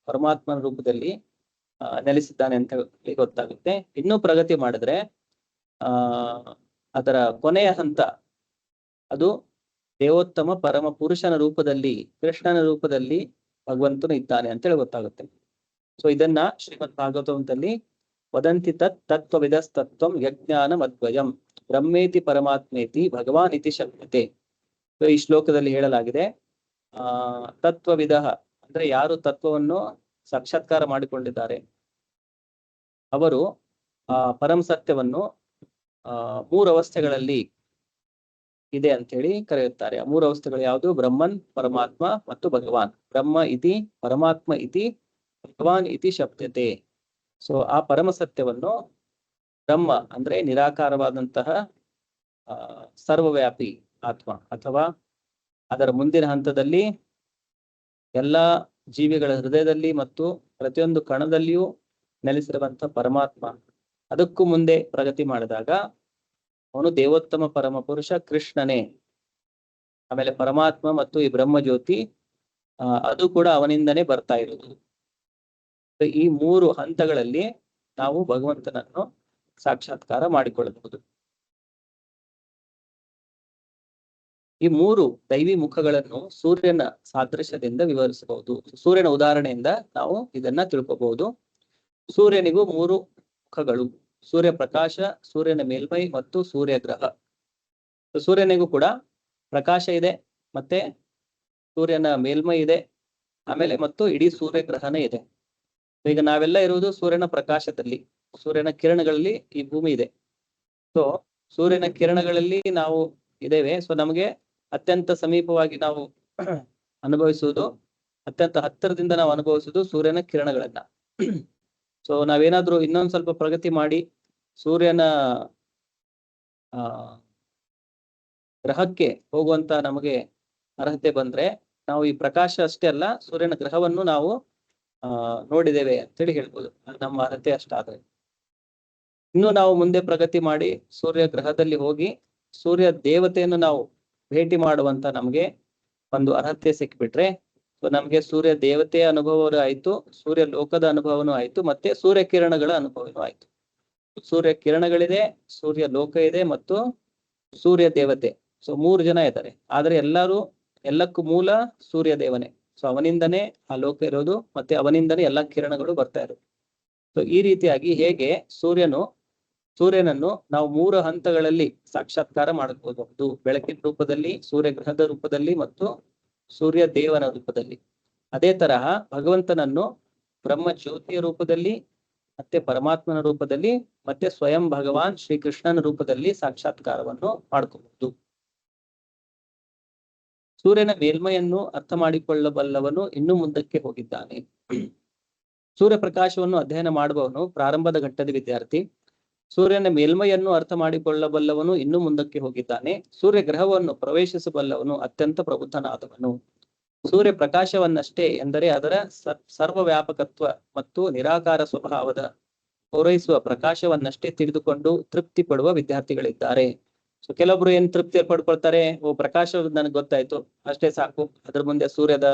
ಪರಮಾತ್ಮನ ರೂಪದಲ್ಲಿ ನೆಲೆಸಿದ್ದಾನೆ ಅಂತ ಗೊತ್ತಾಗುತ್ತೆ. ಇನ್ನೂ ಪ್ರಗತಿ ಮಾಡಿದ್ರೆ ಅದರ ಕೊನೆಯ ಹಂತ ಅದು ದೇವೋತ್ತಮ ಪರಮ ಪುರುಷನ ರೂಪದಲ್ಲಿ, ಕೃಷ್ಣನ ರೂಪದಲ್ಲಿ ಭಗವಂತನು ಇದ್ದಾನೆ ಅಂತೇಳಿ ಗೊತ್ತಾಗುತ್ತೆ. ಸೊ ಇದನ್ನ ಶ್ರೀಮದ್ ಭಾಗವತದಲ್ಲಿ ವದಂತಿ ತತ್ವವಿದಸ್ತತ್ವಂ ಯಜ್ಞಾನಂ ಅದ್ವಯಂ ಬ್ರಹ್ಮೇತಿ ಪರಮಾತ್ಮೇತಿ ಭಗವಾನ್ ಇತಿ ಶಕ್ಯತೆ. ಈ ಶ್ಲೋಕದಲ್ಲಿ ಹೇಳಲಾಗಿದೆ, ತತ್ವವಿದ ಅಂದ್ರೆ ಯಾರು ತತ್ವವನ್ನು ಸಾಕ್ಷಾತ್ಕಾರ ಮಾಡಿಕೊಂಡಿದ್ದಾರೆ ಅವರು ಪರಮ ಸತ್ಯವನ್ನು 3 ಅವಸ್ಥೆಗಳಲ್ಲಿ ಇದೆ ಅಂತ ಹೇಳಿ ಕರೆಯುತ್ತಾರೆ. ಆ 3 ಅವಸ್ಥೆಗಳು ಯಾವುದು? ಬ್ರಹ್ಮನ್, ಪರಮಾತ್ಮ ಮತ್ತು ಭಗವಾನ್. ಬ್ರಹ್ಮ ಇತಿ ಪರಮಾತ್ಮ ಇತಿ ಭಗವಾನ್ ಇತಿ ಶಬ್ದತೆ. ಸೊ ಆ ಪರಮ ಸತ್ಯವನ್ನು ಬ್ರಹ್ಮ ಅಂದ್ರೆ ನಿರಾಕಾರವಾದಂತಹ ಸರ್ವವ್ಯಾಪಿ ಆತ್ಮ, ಅಥವಾ ಅದರ ಮುಂದಿನ ಹಂತದಲ್ಲಿ ಎಲ್ಲ ಜೀವಿಗಳ ಹೃದಯದಲ್ಲಿ ಮತ್ತು ಪ್ರತಿಯೊಂದು ಕಣದಲ್ಲಿಯೂ ನೆಲೆಸಿರುವಂತಹ ಪರಮಾತ್ಮ. ಅದಕ್ಕೂ ಮುಂದೆ ಪ್ರಗತಿ ಮಾಡಿದಾಗ ಅವನು ದೇವೋತ್ತಮ ಪರಮ ಪುರುಷ ಕೃಷ್ಣನೇ. ಆಮೇಲೆ ಪರಮಾತ್ಮ ಮತ್ತು ಈ ಬ್ರಹ್ಮ ಜ್ಯೋತಿ ಅದು ಕೂಡ ಅವನಿಂದನೇ ಬರ್ತಾ ಇರುವುದು. ಈ 3 ಹಂತಗಳಲ್ಲಿ ನಾವು ಭಗವಂತನನ್ನು ಸಾಕ್ಷಾತ್ಕಾರ ಮಾಡಿಕೊಳ್ಳಬಹುದು. ಈ 3 ದೈವಿ ಮುಖಗಳನ್ನು ಸೂರ್ಯನ ಸಾದೃಶ್ಯದಿಂದ ವಿವರಿಸಬಹುದು. ಸೂರ್ಯನ ಉದಾಹರಣೆಯಿಂದ ನಾವು ಇದನ್ನ ತಿಳ್ಕೋಬಹುದು. ಸೂರ್ಯನಿಗೂ 3 ಮುಖಗಳು: ಸೂರ್ಯ ಪ್ರಕಾಶ, ಸೂರ್ಯನ ಮೇಲ್ಮೈ ಮತ್ತು ಸೂರ್ಯ ಗ್ರಹ. ಸೂರ್ಯನಿಗೂ ಕೂಡ ಪ್ರಕಾಶ ಇದೆ, ಮತ್ತೆ ಸೂರ್ಯನ ಮೇಲ್ಮೈ ಇದೆ, ಆಮೇಲೆ ಮತ್ತು ಇಡೀ ಸೂರ್ಯ ಗ್ರಹನೇ ಇದೆ. ಈಗ ನಾವೆಲ್ಲ ಇರುವುದು ಸೂರ್ಯನ ಪ್ರಕಾಶದಲ್ಲಿ, ಸೂರ್ಯನ ಕಿರಣಗಳಲ್ಲಿ ಈ ಭೂಮಿ ಇದೆ. ಸೊ ಸೂರ್ಯನ ಕಿರಣಗಳಲ್ಲಿ ನಾವು ಇದ್ದೇವೆ. ಸೊ ನಮಗೆ ಅತ್ಯಂತ ಸಮೀಪವಾಗಿ ನಾವು ಅನುಭವಿಸುವುದು, ಅತ್ಯಂತ ಹತ್ತಿರದಿಂದ ನಾವು ಅನುಭವಿಸುವುದು ಸೂರ್ಯನ ಕಿರಣಗಳನ್ನ. ಸೊ ನಾವೇನಾದ್ರೂ ಇನ್ನೊಂದ್ ಸ್ವಲ್ಪ ಪ್ರಗತಿ ಮಾಡಿ ಸೂರ್ಯನ ಗ್ರಹಕ್ಕೆ ಹೋಗುವಂತ ನಮಗೆ ಅರ್ಹತೆ ಬಂದ್ರೆ ನಾವು ಈ ಪ್ರಕಾಶ ಅಷ್ಟೇ ಅಲ್ಲ, ಸೂರ್ಯನ ಗ್ರಹವನ್ನು ನಾವು ನೋಡಿದ್ದೇವೆ ಅಂತೇಳಿ ಹೇಳ್ಬೋದು, ನಮ್ಮ ಅರ್ಹತೆ ಅಷ್ಟಾದ್ರೆ. ಇನ್ನು ನಾವು ಮುಂದೆ ಪ್ರಗತಿ ಮಾಡಿ ಸೂರ್ಯ ಗ್ರಹದಲ್ಲಿ ಹೋಗಿ ಸೂರ್ಯ ದೇವತೆಯನ್ನು ನಾವು ಭೇಟಿ ಮಾಡುವಂತ ನಮ್ಗೆ ಒಂದು ಅರ್ಹತೆ ಸಿಕ್ಬಿಟ್ರೆ, ಸೊ ನಮ್ಗೆ ಸೂರ್ಯ ದೇವತೆಯ ಅನುಭವವೂ ಆಯ್ತು, ಸೂರ್ಯ ಲೋಕದ ಅನುಭವನೂ ಆಯ್ತು, ಮತ್ತೆ ಸೂರ್ಯ ಕಿರಣಗಳ ಅನುಭವನೂ ಆಯ್ತು. ಸೂರ್ಯ ಕಿರಣಗಳಿದೆ, ಸೂರ್ಯ ಲೋಕ ಇದೆ, ಮತ್ತು ಸೂರ್ಯ ದೇವತೆ. ಸೊ 3 ಜನ ಇದ್ದಾರೆ, ಆದ್ರೆ ಎಲ್ಲಕ್ಕೂ ಮೂಲ ಸೂರ್ಯ ದೇವನೇ. ಸೊ ಅವನಿಂದನೇ ಆ ಲೋಕ ಇರೋದು, ಮತ್ತೆ ಅವನಿಂದನೇ ಎಲ್ಲಾ ಕಿರಣಗಳು ಬರ್ತಾ ಇರೋದು. ಸೊ ಈ ರೀತಿಯಾಗಿ ಹೇಗೆ ಸೂರ್ಯನನ್ನು ನಾವು 3 ಹಂತಗಳಲ್ಲಿ ಸಾಕ್ಷಾತ್ಕಾರ ಮಾಡಬಹುದು: ಬೆಳಕಿನ ರೂಪದಲ್ಲಿ, ಸೂರ್ಯ ಗ್ರಹದ ರೂಪದಲ್ಲಿ, ಮತ್ತು ಸೂರ್ಯ ದೇವನ ರೂಪದಲ್ಲಿ. ಅದೇ ತರಹ ಭಗವಂತನನ್ನು ಬ್ರಹ್ಮ ಜ್ಯೋತಿಯ ರೂಪದಲ್ಲಿ, ಮತ್ತೆ ಪರಮಾತ್ಮನ ರೂಪದಲ್ಲಿ, ಮತ್ತೆ ಸ್ವಯಂ ಭಗವಾನ್ ಶ್ರೀಕೃಷ್ಣನ ರೂಪದಲ್ಲಿ ಸಾಕ್ಷಾತ್ಕಾರವನ್ನು ಮಾಡ್ಕೋಬಹುದು. ಸೂರ್ಯನ ಮೇಲ್ಮೈಯನ್ನು ಅರ್ಥ ಮಾಡಿಕೊಳ್ಳಬಲ್ಲವನು ಇನ್ನೂ ಮುಂದಕ್ಕೆ ಹೋಗಿದ್ದಾನೆ. ಸೂರ್ಯ ಪ್ರಕಾಶವನ್ನು ಅಧ್ಯಯನ ಮಾಡುವವನು ಪ್ರಾರಂಭದ ಘಟ್ಟದ ವಿದ್ಯಾರ್ಥಿ. ಸೂರ್ಯನ ಮೇಲ್ಮೈಯನ್ನು ಅರ್ಥ ಮಾಡಿಕೊಳ್ಳಬಲ್ಲವನು ಇನ್ನೂ ಮುಂದಕ್ಕೆ ಹೋಗಿದ್ದಾನೆ. ಸೂರ್ಯ ಗ್ರಹವನ್ನು ಪ್ರವೇಶಿಸಬಲ್ಲವನು ಅತ್ಯಂತ ಪ್ರಬುದ್ಧನಾದವನು. ಸೂರ್ಯ ಪ್ರಕಾಶವನ್ನಷ್ಟೇ ಎಂದರೆ ಅದರ ಸರ್ವವ್ಯಾಪಕತ್ವ ಮತ್ತು ನಿರಾಕಾರ ಸ್ವಭಾವದ ಪೂರೈಸುವ ಪ್ರಕಾಶವನ್ನಷ್ಟೇ ತಿಳಿದುಕೊಂಡು ತೃಪ್ತಿ ಪಡುವ ವಿದ್ಯಾರ್ಥಿಗಳಿದ್ದಾರೆ. ಸೊ ಕೆಲವೊಬ್ರು ಏನ್ ತೃಪ್ತಿ ಪಡ್ಕೊಳ್ತಾರೆ, ಪ್ರಕಾಶ ನನಗೆ ಗೊತ್ತಾಯ್ತು ಅಷ್ಟೇ ಸಾಕು, ಅದ್ರ ಮುಂದೆ ಸೂರ್ಯದ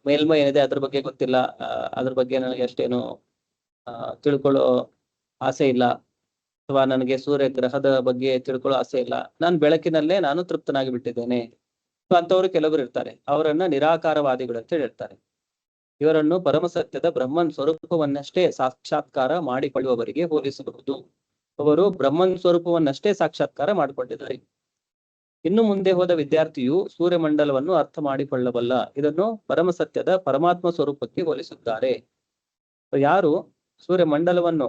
ಮೇಲ್ಮೈ ಏನಿದೆ ಅದ್ರ ಬಗ್ಗೆ ಗೊತ್ತಿಲ್ಲ, ಅದ್ರ ಬಗ್ಗೆ ನನಗೆ ಅಷ್ಟೇನು ತಿಳ್ಕೊಳ್ಳೋ ಆಸೆ ಇಲ್ಲ, ಅಥವಾ ನನಗೆ ಸೂರ್ಯ ಗ್ರಹದ ಬಗ್ಗೆ ತಿಳ್ಕೊಳ್ಳೋ ಆಸೆ ಇಲ್ಲ, ನಾನು ಬೆಳಕಿನಲ್ಲೇ ನಾನು ತೃಪ್ತನಾಗಿ ಬಿಟ್ಟಿದ್ದೇನೆ. ಸೊ ಅಂತವ್ರು ಕೆಲವರು ಇರ್ತಾರೆ, ಅವರನ್ನ ನಿರಾಕಾರವಾದಿಗಳು ಅಂತ ಹೇಳ್ತಾರೆ. ಇವರನ್ನು ಪರಮಸತ್ಯದ ಬ್ರಹ್ಮನ್ ಸ್ವರೂಪವನ್ನಷ್ಟೇ ಸಾಕ್ಷಾತ್ಕಾರ ಮಾಡಿಕೊಳ್ಳುವವರಿಗೆ ಹೋಲಿಸಬಹುದು. ಅವರು ಬ್ರಹ್ಮನ್ ಸ್ವರೂಪವನ್ನಷ್ಟೇ ಸಾಕ್ಷಾತ್ಕಾರ ಮಾಡಿಕೊಂಡಿದ್ದಾರೆ. ಇನ್ನು ಮುಂದೆ ಹೋದ ವಿದ್ಯಾರ್ಥಿಯು ಸೂರ್ಯಮಂಡಲವನ್ನು ಅರ್ಥ ಮಾಡಿಕೊಳ್ಳಬಲ್ಲ. ಇದನ್ನು ಪರಮಸತ್ಯದ ಪರಮಾತ್ಮ ಸ್ವರೂಪಕ್ಕೆ ಹೋಲಿಸುತ್ತಾರೆ. ಯಾರು ಸೂರ್ಯಮಂಡಲವನ್ನು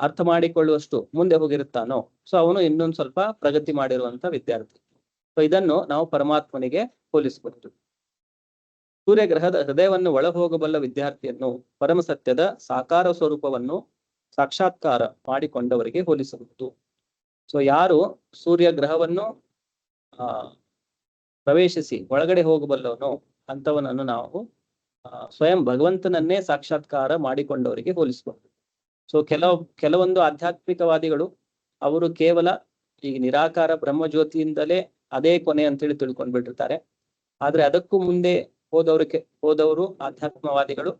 ಅರ್ಥ ಮಾಡಿಕೊಳ್ಳುವಷ್ಟು ಮುಂದೆ ಹೋಗಿರುತ್ತಾನೋ ಸೊ ಅವನು ಇನ್ನೊಂದು ಸ್ವಲ್ಪ ಪ್ರಗತಿ ಮಾಡಿರುವಂತ ವಿದ್ಯಾರ್ಥಿ. ಸೊ ಇದನ್ನು ನಾವು ಪರಮಾತ್ಮನಿಗೆ ಹೋಲಿಸಬಹುದು. ಸೂರ್ಯಗ್ರಹದ ಹೃದಯವನ್ನು ಒಳಹೋಗಬಲ್ಲ ವಿದ್ಯಾರ್ಥಿಯನ್ನು ಪರಮಸತ್ಯದ ಸಾಕಾರ ಸ್ವರೂಪವನ್ನು ಸಾಕ್ಷಾತ್ಕಾರ ಮಾಡಿಕೊಂಡವರಿಗೆ ಹೋಲಿಸಬಹುದು. ಸೊ ಯಾರು ಸೂರ್ಯ ಗ್ರಹವನ್ನು ಪ್ರವೇಶಿಸಿ ಒಳಗಡೆ ಹೋಗಬಲ್ಲವನೋ ಅಂತವನನ್ನು ನಾವು ಸ್ವಯಂ ಭಗವಂತನನ್ನೇ ಸಾಕ್ಷಾತ್ಕಾರ ಮಾಡಿಕೊಂಡವರಿಗೆ ಹೋಲಿಸಬಹುದು. ಸೊ ಕೆಲವೊಂದು ಆಧ್ಯಾತ್ಮಿಕವಾದಿಗಳು ಅವರು ಕೇವಲ ಈ ನಿರಾಕಾರ ಬ್ರಹ್ಮಜ್ಯೋತಿಯಿಂದಲೇ ಅದೇ ಕೊನೆ ಅಂತೇಳಿ ತಿಳ್ಕೊಂಡ್ಬಿಟ್ಟಿರ್ತಾರೆ. ಆದ್ರೆ ಅದಕ್ಕೂ ಮುಂದೆ ಹೋದವರು ಆಧ್ಯಾತ್ಮವಾದಿಗಳು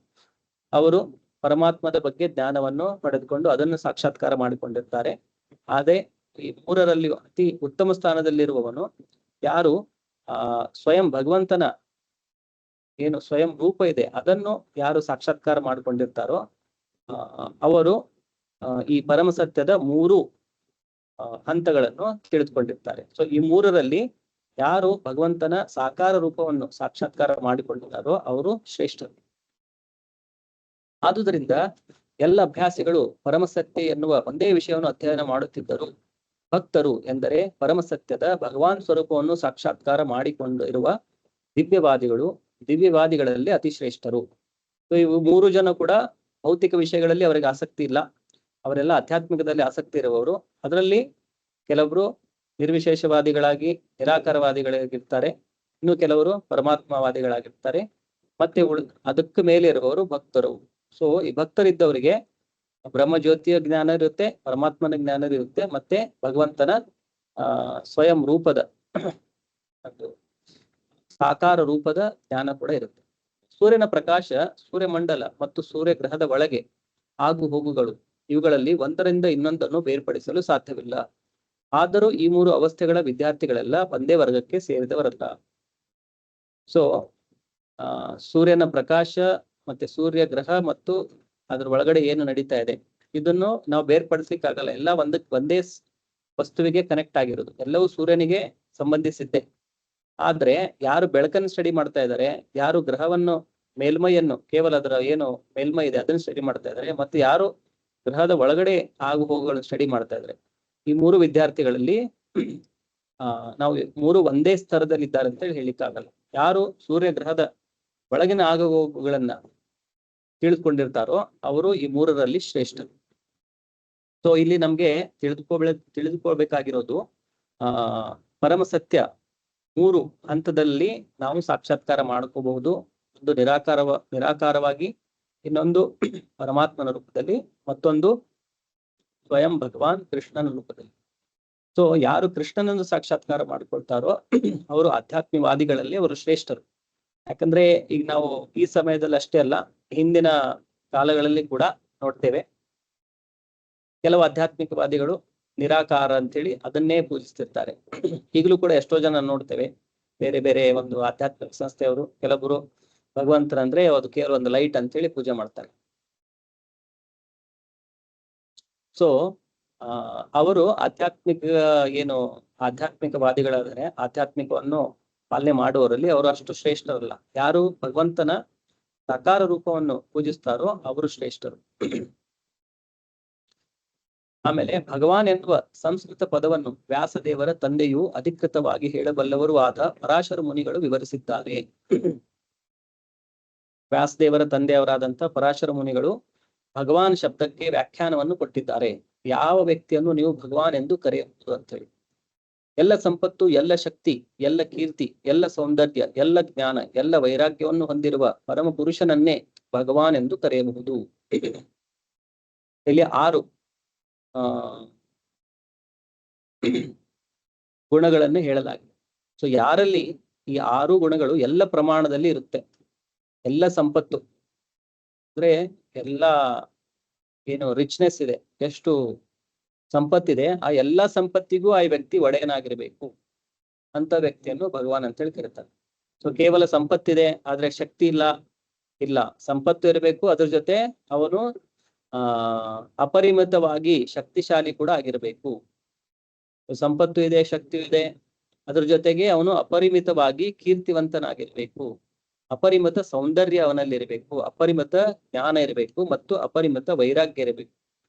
ಅವರು ಪರಮಾತ್ಮದ ಬಗ್ಗೆ ಜ್ಞಾನವನ್ನು ಪಡೆದುಕೊಂಡು ಅದನ್ನು ಸಾಕ್ಷಾತ್ಕಾರ ಮಾಡಿಕೊಂಡಿರ್ತಾರೆ. ಆದ್ರೆ ಈ ಮೂರರಲ್ಲಿ ಅತಿ ಉತ್ತಮ ಸ್ಥಾನದಲ್ಲಿರುವವನು ಯಾರು ಸ್ವಯಂ ಭಗವಂತನ ಏನು ಸ್ವಯಂ ರೂಪ ಇದೆ ಅದನ್ನು ಯಾರು ಸಾಕ್ಷಾತ್ಕಾರ ಮಾಡಿಕೊಂಡಿರ್ತಾರೋ ಅವರು ಈ ಪರಮಸತ್ಯದ 3 ಹಂತಗಳನ್ನು ತಿಳಿದುಕೊಂಡಿರ್ತಾರೆ. ಸೊ ಈ 3ರಲ್ಲಿ ಯಾರು ಭಗವಂತನ ಸಾಕಾರ ರೂಪವನ್ನು ಸಾಕ್ಷಾತ್ಕಾರ ಮಾಡಿಕೊಂಡಿದ್ದಾರೋ ಅವರು ಶ್ರೇಷ್ಠರು. ಆದುದರಿಂದ ಎಲ್ಲ ಅಭ್ಯಾಸಿಗಳು ಪರಮಸತ್ಯ ಎನ್ನುವ ಒಂದೇ ವಿಷಯವನ್ನು ಅಧ್ಯಯನ ಮಾಡುತ್ತಿದ್ದರು. ಭಕ್ತರು ಎಂದರೆ ಪರಮಸತ್ಯದ ಭಗವಾನ್ ಸ್ವರೂಪವನ್ನು ಸಾಕ್ಷಾತ್ಕಾರ ಮಾಡಿಕೊಂಡಿರುವ ದಿವ್ಯವಾದಿಗಳಲ್ಲಿ ಅತಿ ಶ್ರೇಷ್ಠರು. ಸೊ ಇವು 3 ಜನ ಕೂಡ ಭೌತಿಕ ವಿಷಯಗಳಲ್ಲಿ ಅವರಿಗೆ ಆಸಕ್ತಿ ಇಲ್ಲ, ಅವರೆಲ್ಲ ಆಧ್ಯಾತ್ಮಿಕದಲ್ಲಿ ಆಸಕ್ತಿ ಇರುವವರು. ಅದರಲ್ಲಿ ಕೆಲವರು ನಿರ್ವಿಶೇಷವಾದಿಗಳಾಗಿ ನಿರಾಕಾರವಾದಿಗಳಾಗಿರ್ತಾರೆ, ಇನ್ನು ಕೆಲವರು ಪರಮಾತ್ಮವಾದಿಗಳಾಗಿರ್ತಾರೆ, ಮತ್ತೆ ಅದಕ್ಕೆ ಮೇಲೆ ಇರುವವರು ಭಕ್ತರು. ಸೊ ಈ ಭಕ್ತರಿದ್ದವರಿಗೆ ಬ್ರಹ್ಮಜ್ಯೋತಿಯ ಜ್ಞಾನ ಇರುತ್ತೆ, ಪರಮಾತ್ಮನ ಜ್ಞಾನ ಇರುತ್ತೆ, ಮತ್ತೆ ಭಗವಂತನ ಸ್ವಯಂ ರೂಪದ ಸಾಕಾರ ರೂಪದ ಜ್ಞಾನ ಕೂಡ ಇರುತ್ತೆ. ಸೂರ್ಯನ ಪ್ರಕಾಶ ಸೂರ್ಯಮಂಡಲ ಮತ್ತು ಸೂರ್ಯ ಗ್ರಹದ ಒಳಗೆ ಆಗು ಹೋಗುಗಳು ಇವುಗಳಲ್ಲಿ ಒಂದರಿಂದ ಇನ್ನೊಂದನ್ನು ಬೇರ್ಪಡಿಸಲು ಸಾಧ್ಯವಿಲ್ಲ. ಆದರೂ ಈ 3 ಅವಸ್ಥೆಗಳ ವಿದ್ಯಾರ್ಥಿಗಳೆಲ್ಲ ಒಂದೇ ವರ್ಗಕ್ಕೆ ಸೇರಿದವರಲ್ಲ. ಸೊ ಸೂರ್ಯನ ಪ್ರಕಾಶ ಮತ್ತೆ ಸೂರ್ಯ ಗ್ರಹ ಮತ್ತು ಅದ್ರ ಒಳಗಡೆ ಏನು ನಡೀತಾ ಇದೆ ಇದನ್ನು ನಾವು ಬೇರ್ಪಡಿಸ್ಲಿಕ್ಕಾಗಲ್ಲ. ಎಲ್ಲ ಒಂದೇ ವಸ್ತುವಿಗೆ ಕನೆಕ್ಟ್ ಆಗಿರೋದು, ಎಲ್ಲವೂ ಸೂರ್ಯನಿಗೆ ಸಂಬಂಧಿಸಿದ್ದೆ. ಆದ್ರೆ ಯಾರು ಬೆಳಕನ್ನು ಸ್ಟಡಿ ಮಾಡ್ತಾ ಇದ್ದಾರೆ, ಯಾರು ಗ್ರಹವನ್ನು ಮೇಲ್ಮೈಯನ್ನು ಕೇವಲ ಅದರ ಏನು ಮೇಲ್ಮೈ ಇದೆ ಅದನ್ನು ಸ್ಟಡಿ ಮಾಡ್ತಾ ಇದ್ದಾರೆ, ಮತ್ತೆ ಯಾರು ಗ್ರಹದ ಒಳಗಡೆ ಆಗು ಹೋಗುಗಳನ್ನು ಸ್ಟಡಿ ಮಾಡ್ತಾ ಇದ್ದಾರೆ, ಈ 3 ವಿದ್ಯಾರ್ಥಿಗಳಲ್ಲಿ ನಾವು 3 ಒಂದೇ ಸ್ತರದಲ್ಲಿ ಇದ್ದಾರೆ ಅಂತ ಹೇಳಿಕ್ಕಾಗಲ್ಲ. ಯಾರು ಸೂರ್ಯ ಗ್ರಹದ ಒಳಗಿನ ಆಗು ಹೋಗುಗಳನ್ನ ತಿಳಿದುಕೊಂಡಿರ್ತಾರೋ ಅವರು ಈ 3ರಲ್ಲಿ ಶ್ರೇಷ್ಠರು. ಸೊ ಇಲ್ಲಿ ನಮ್ಗೆ ತಿಳಿದುಕೊಳ್ಬೇಕಾಗಿರೋದು ಪರಮಸತ್ಯ 3 ಹಂತದಲ್ಲಿ ನಾವು ಸಾಕ್ಷಾತ್ಕಾರ ಮಾಡ್ಕೋಬಹುದು. ಒಂದು ನಿರಾಕಾರವಾಗಿ, ಇನ್ನೊಂದು ಪರಮಾತ್ಮನ ರೂಪದಲ್ಲಿ, ಮತ್ತೊಂದು ಸ್ವಯಂ ಭಗವಾನ್ ಕೃಷ್ಣನ ರೂಪದಲ್ಲಿ. ಸೊ ಯಾರು ಕೃಷ್ಣನನ್ನು ಸಾಕ್ಷಾತ್ಕಾರ ಮಾಡ್ಕೊಳ್ತಾರೋ ಅವರು ಆಧ್ಯಾತ್ಮಿಕವಾದಿಗಳಲ್ಲಿ ಅವರು ಶ್ರೇಷ್ಠರು. ಯಾಕಂದ್ರೆ ಈಗ ನಾವು ಈ ಸಮಯದಲ್ಲಿ ಅಷ್ಟೇ ಅಲ್ಲ, ಹಿಂದಿನ ಕಾಲಗಳಲ್ಲಿ ಕೂಡ ನೋಡ್ತೇವೆ ಕೆಲವು ಆಧ್ಯಾತ್ಮಿಕವಾದಿಗಳು ನಿರಾಕಾರ ಅಂತೇಳಿ ಅದನ್ನೇ ಪೂಜಿಸ್ತಿರ್ತಾರೆ. ಈಗಲೂ ಕೂಡ ಎಷ್ಟೋ ಜನ ನೋಡ್ತೇವೆ, ಬೇರೆ ಬೇರೆ ಒಂದು ಆಧ್ಯಾತ್ಮಿಕ ಸಂಸ್ಥೆಯವರು ಕೆಲವರು ಭಗವಂತನಂದ್ರೆ ಅದು ಕೇವಲ ಒಂದು ಲೈಟ್ ಅಂತೇಳಿ ಪೂಜೆ ಮಾಡ್ತಾರೆ. ಸೊ ಅವರು ಆಧ್ಯಾತ್ಮಿಕವಾದಿಗಳಾದರೆ ಆಧ್ಯಾತ್ಮಿಕವನ್ನು ಪಾಲನೆ ಮಾಡುವವರಲ್ಲಿ ಅವರು ಅಷ್ಟು ಶ್ರೇಷ್ಠರಲ್ಲ. ಯಾರು ಭಗವಂತನ ಸಾಕಾರ ರೂಪವನ್ನು ಪೂಜಿಸ್ತಾರೋ ಅವರು ಶ್ರೇಷ್ಠರು. ಆಮೇಲೆ ಭಗವಾನ್ ಎನ್ನುವ ಸಂಸ್ಕೃತ ಪದವನ್ನು ವ್ಯಾಸದೇವರ ತಂದೆಯು ಅಧಿಕೃತವಾಗಿ ಹೇಳಬಲ್ಲವರು ಆದ ಪರಾಶರ ಮುನಿಗಳು ವಿವರಿಸಿದ್ದಾರೆ. ವ್ಯಾಸದೇವರ ತಂದೆಯವರಾದಂತ ಪರಾಶರ ಮುನಿಗಳು ಭಗವಾನ್ ಶಬ್ದಕ್ಕೆ ವ್ಯಾಖ್ಯಾನವನ್ನು ಕೊಟ್ಟಿದ್ದಾರೆ. ಯಾವ ವ್ಯಕ್ತಿಯನ್ನು ನೀವು ಭಗವಾನ್ ಎಂದು ಕರೆಯಬಹುದು ಅಂತ ಹೇಳಿ. ಎಲ್ಲ ಸಂಪತ್ತು, ಎಲ್ಲ ಶಕ್ತಿ, ಎಲ್ಲ ಕೀರ್ತಿ, ಎಲ್ಲ ಸೌಂದರ್ಯ, ಎಲ್ಲ ಜ್ಞಾನ, ಎಲ್ಲ ವೈರಾಗ್ಯವನ್ನು ಹೊಂದಿರುವ ಪರಮ ಪುರುಷನನ್ನೇ ಭಗವಾನ್ ಎಂದು ಕರೆಯಬಹುದು. ಇಲ್ಲಿ 6 ಗುಣಗಳನ್ನು ಹೇಳಲಾಗಿದೆ. ಸೊ ಯಾರಲ್ಲಿ ಈ 6 ಗುಣಗಳು ಎಲ್ಲ ಪ್ರಮಾಣದಲ್ಲಿ ಇರುತ್ತೆ, ಎಲ್ಲ ಸಂಪತ್ತು ಅಂದ್ರೆ ಎಲ್ಲ ಏನು ರಿಚ್ನೆಸ್ ಇದೆ, ಎಷ್ಟು ಸಂಪತ್ತಿದೆ, ಆ ಎಲ್ಲಾ ಸಂಪತ್ತಿಗೂ ಆ ವ್ಯಕ್ತಿ ಒಡೆಯನಾಗಿರ್ಬೇಕು ಅಂತ ವ್ಯಕ್ತಿಯನ್ನು ಭಗವಾನ್ ಅಂತ ಹೇಳಿ ಕರೀತಾರೆ. ಸೊ ಕೇವಲ ಸಂಪತ್ತಿದೆ ಆದ್ರೆ ಶಕ್ತಿ ಇಲ್ಲ, ಸಂಪತ್ತು ಇರಬೇಕು, ಅದ್ರ ಜೊತೆ ಅವನು ಅಪರಿಮಿತವಾಗಿ ಶಕ್ತಿಶಾಲಿ ಕೂಡ ಆಗಿರ್ಬೇಕು. ಸಂಪತ್ತು ಇದೆ, ಶಕ್ತಿ ಇದೆ, ಅದ್ರ ಜೊತೆಗೆ ಅವನು ಅಪರಿಮಿತವಾಗಿ ಕೀರ್ತಿವಂತನಾಗಿರ್ಬೇಕು, ಅಪರಿಮಿತ ಸೌಂದರ್ಯ ಅವನಲ್ಲಿರಬೇಕು, ಅಪರಿಮಿತ ಜ್ಞಾನ ಇರಬೇಕು ಮತ್ತು ಅಪರಿಮಿತ ವೈರಾಗ್ಯ ಇರಬೇಕು.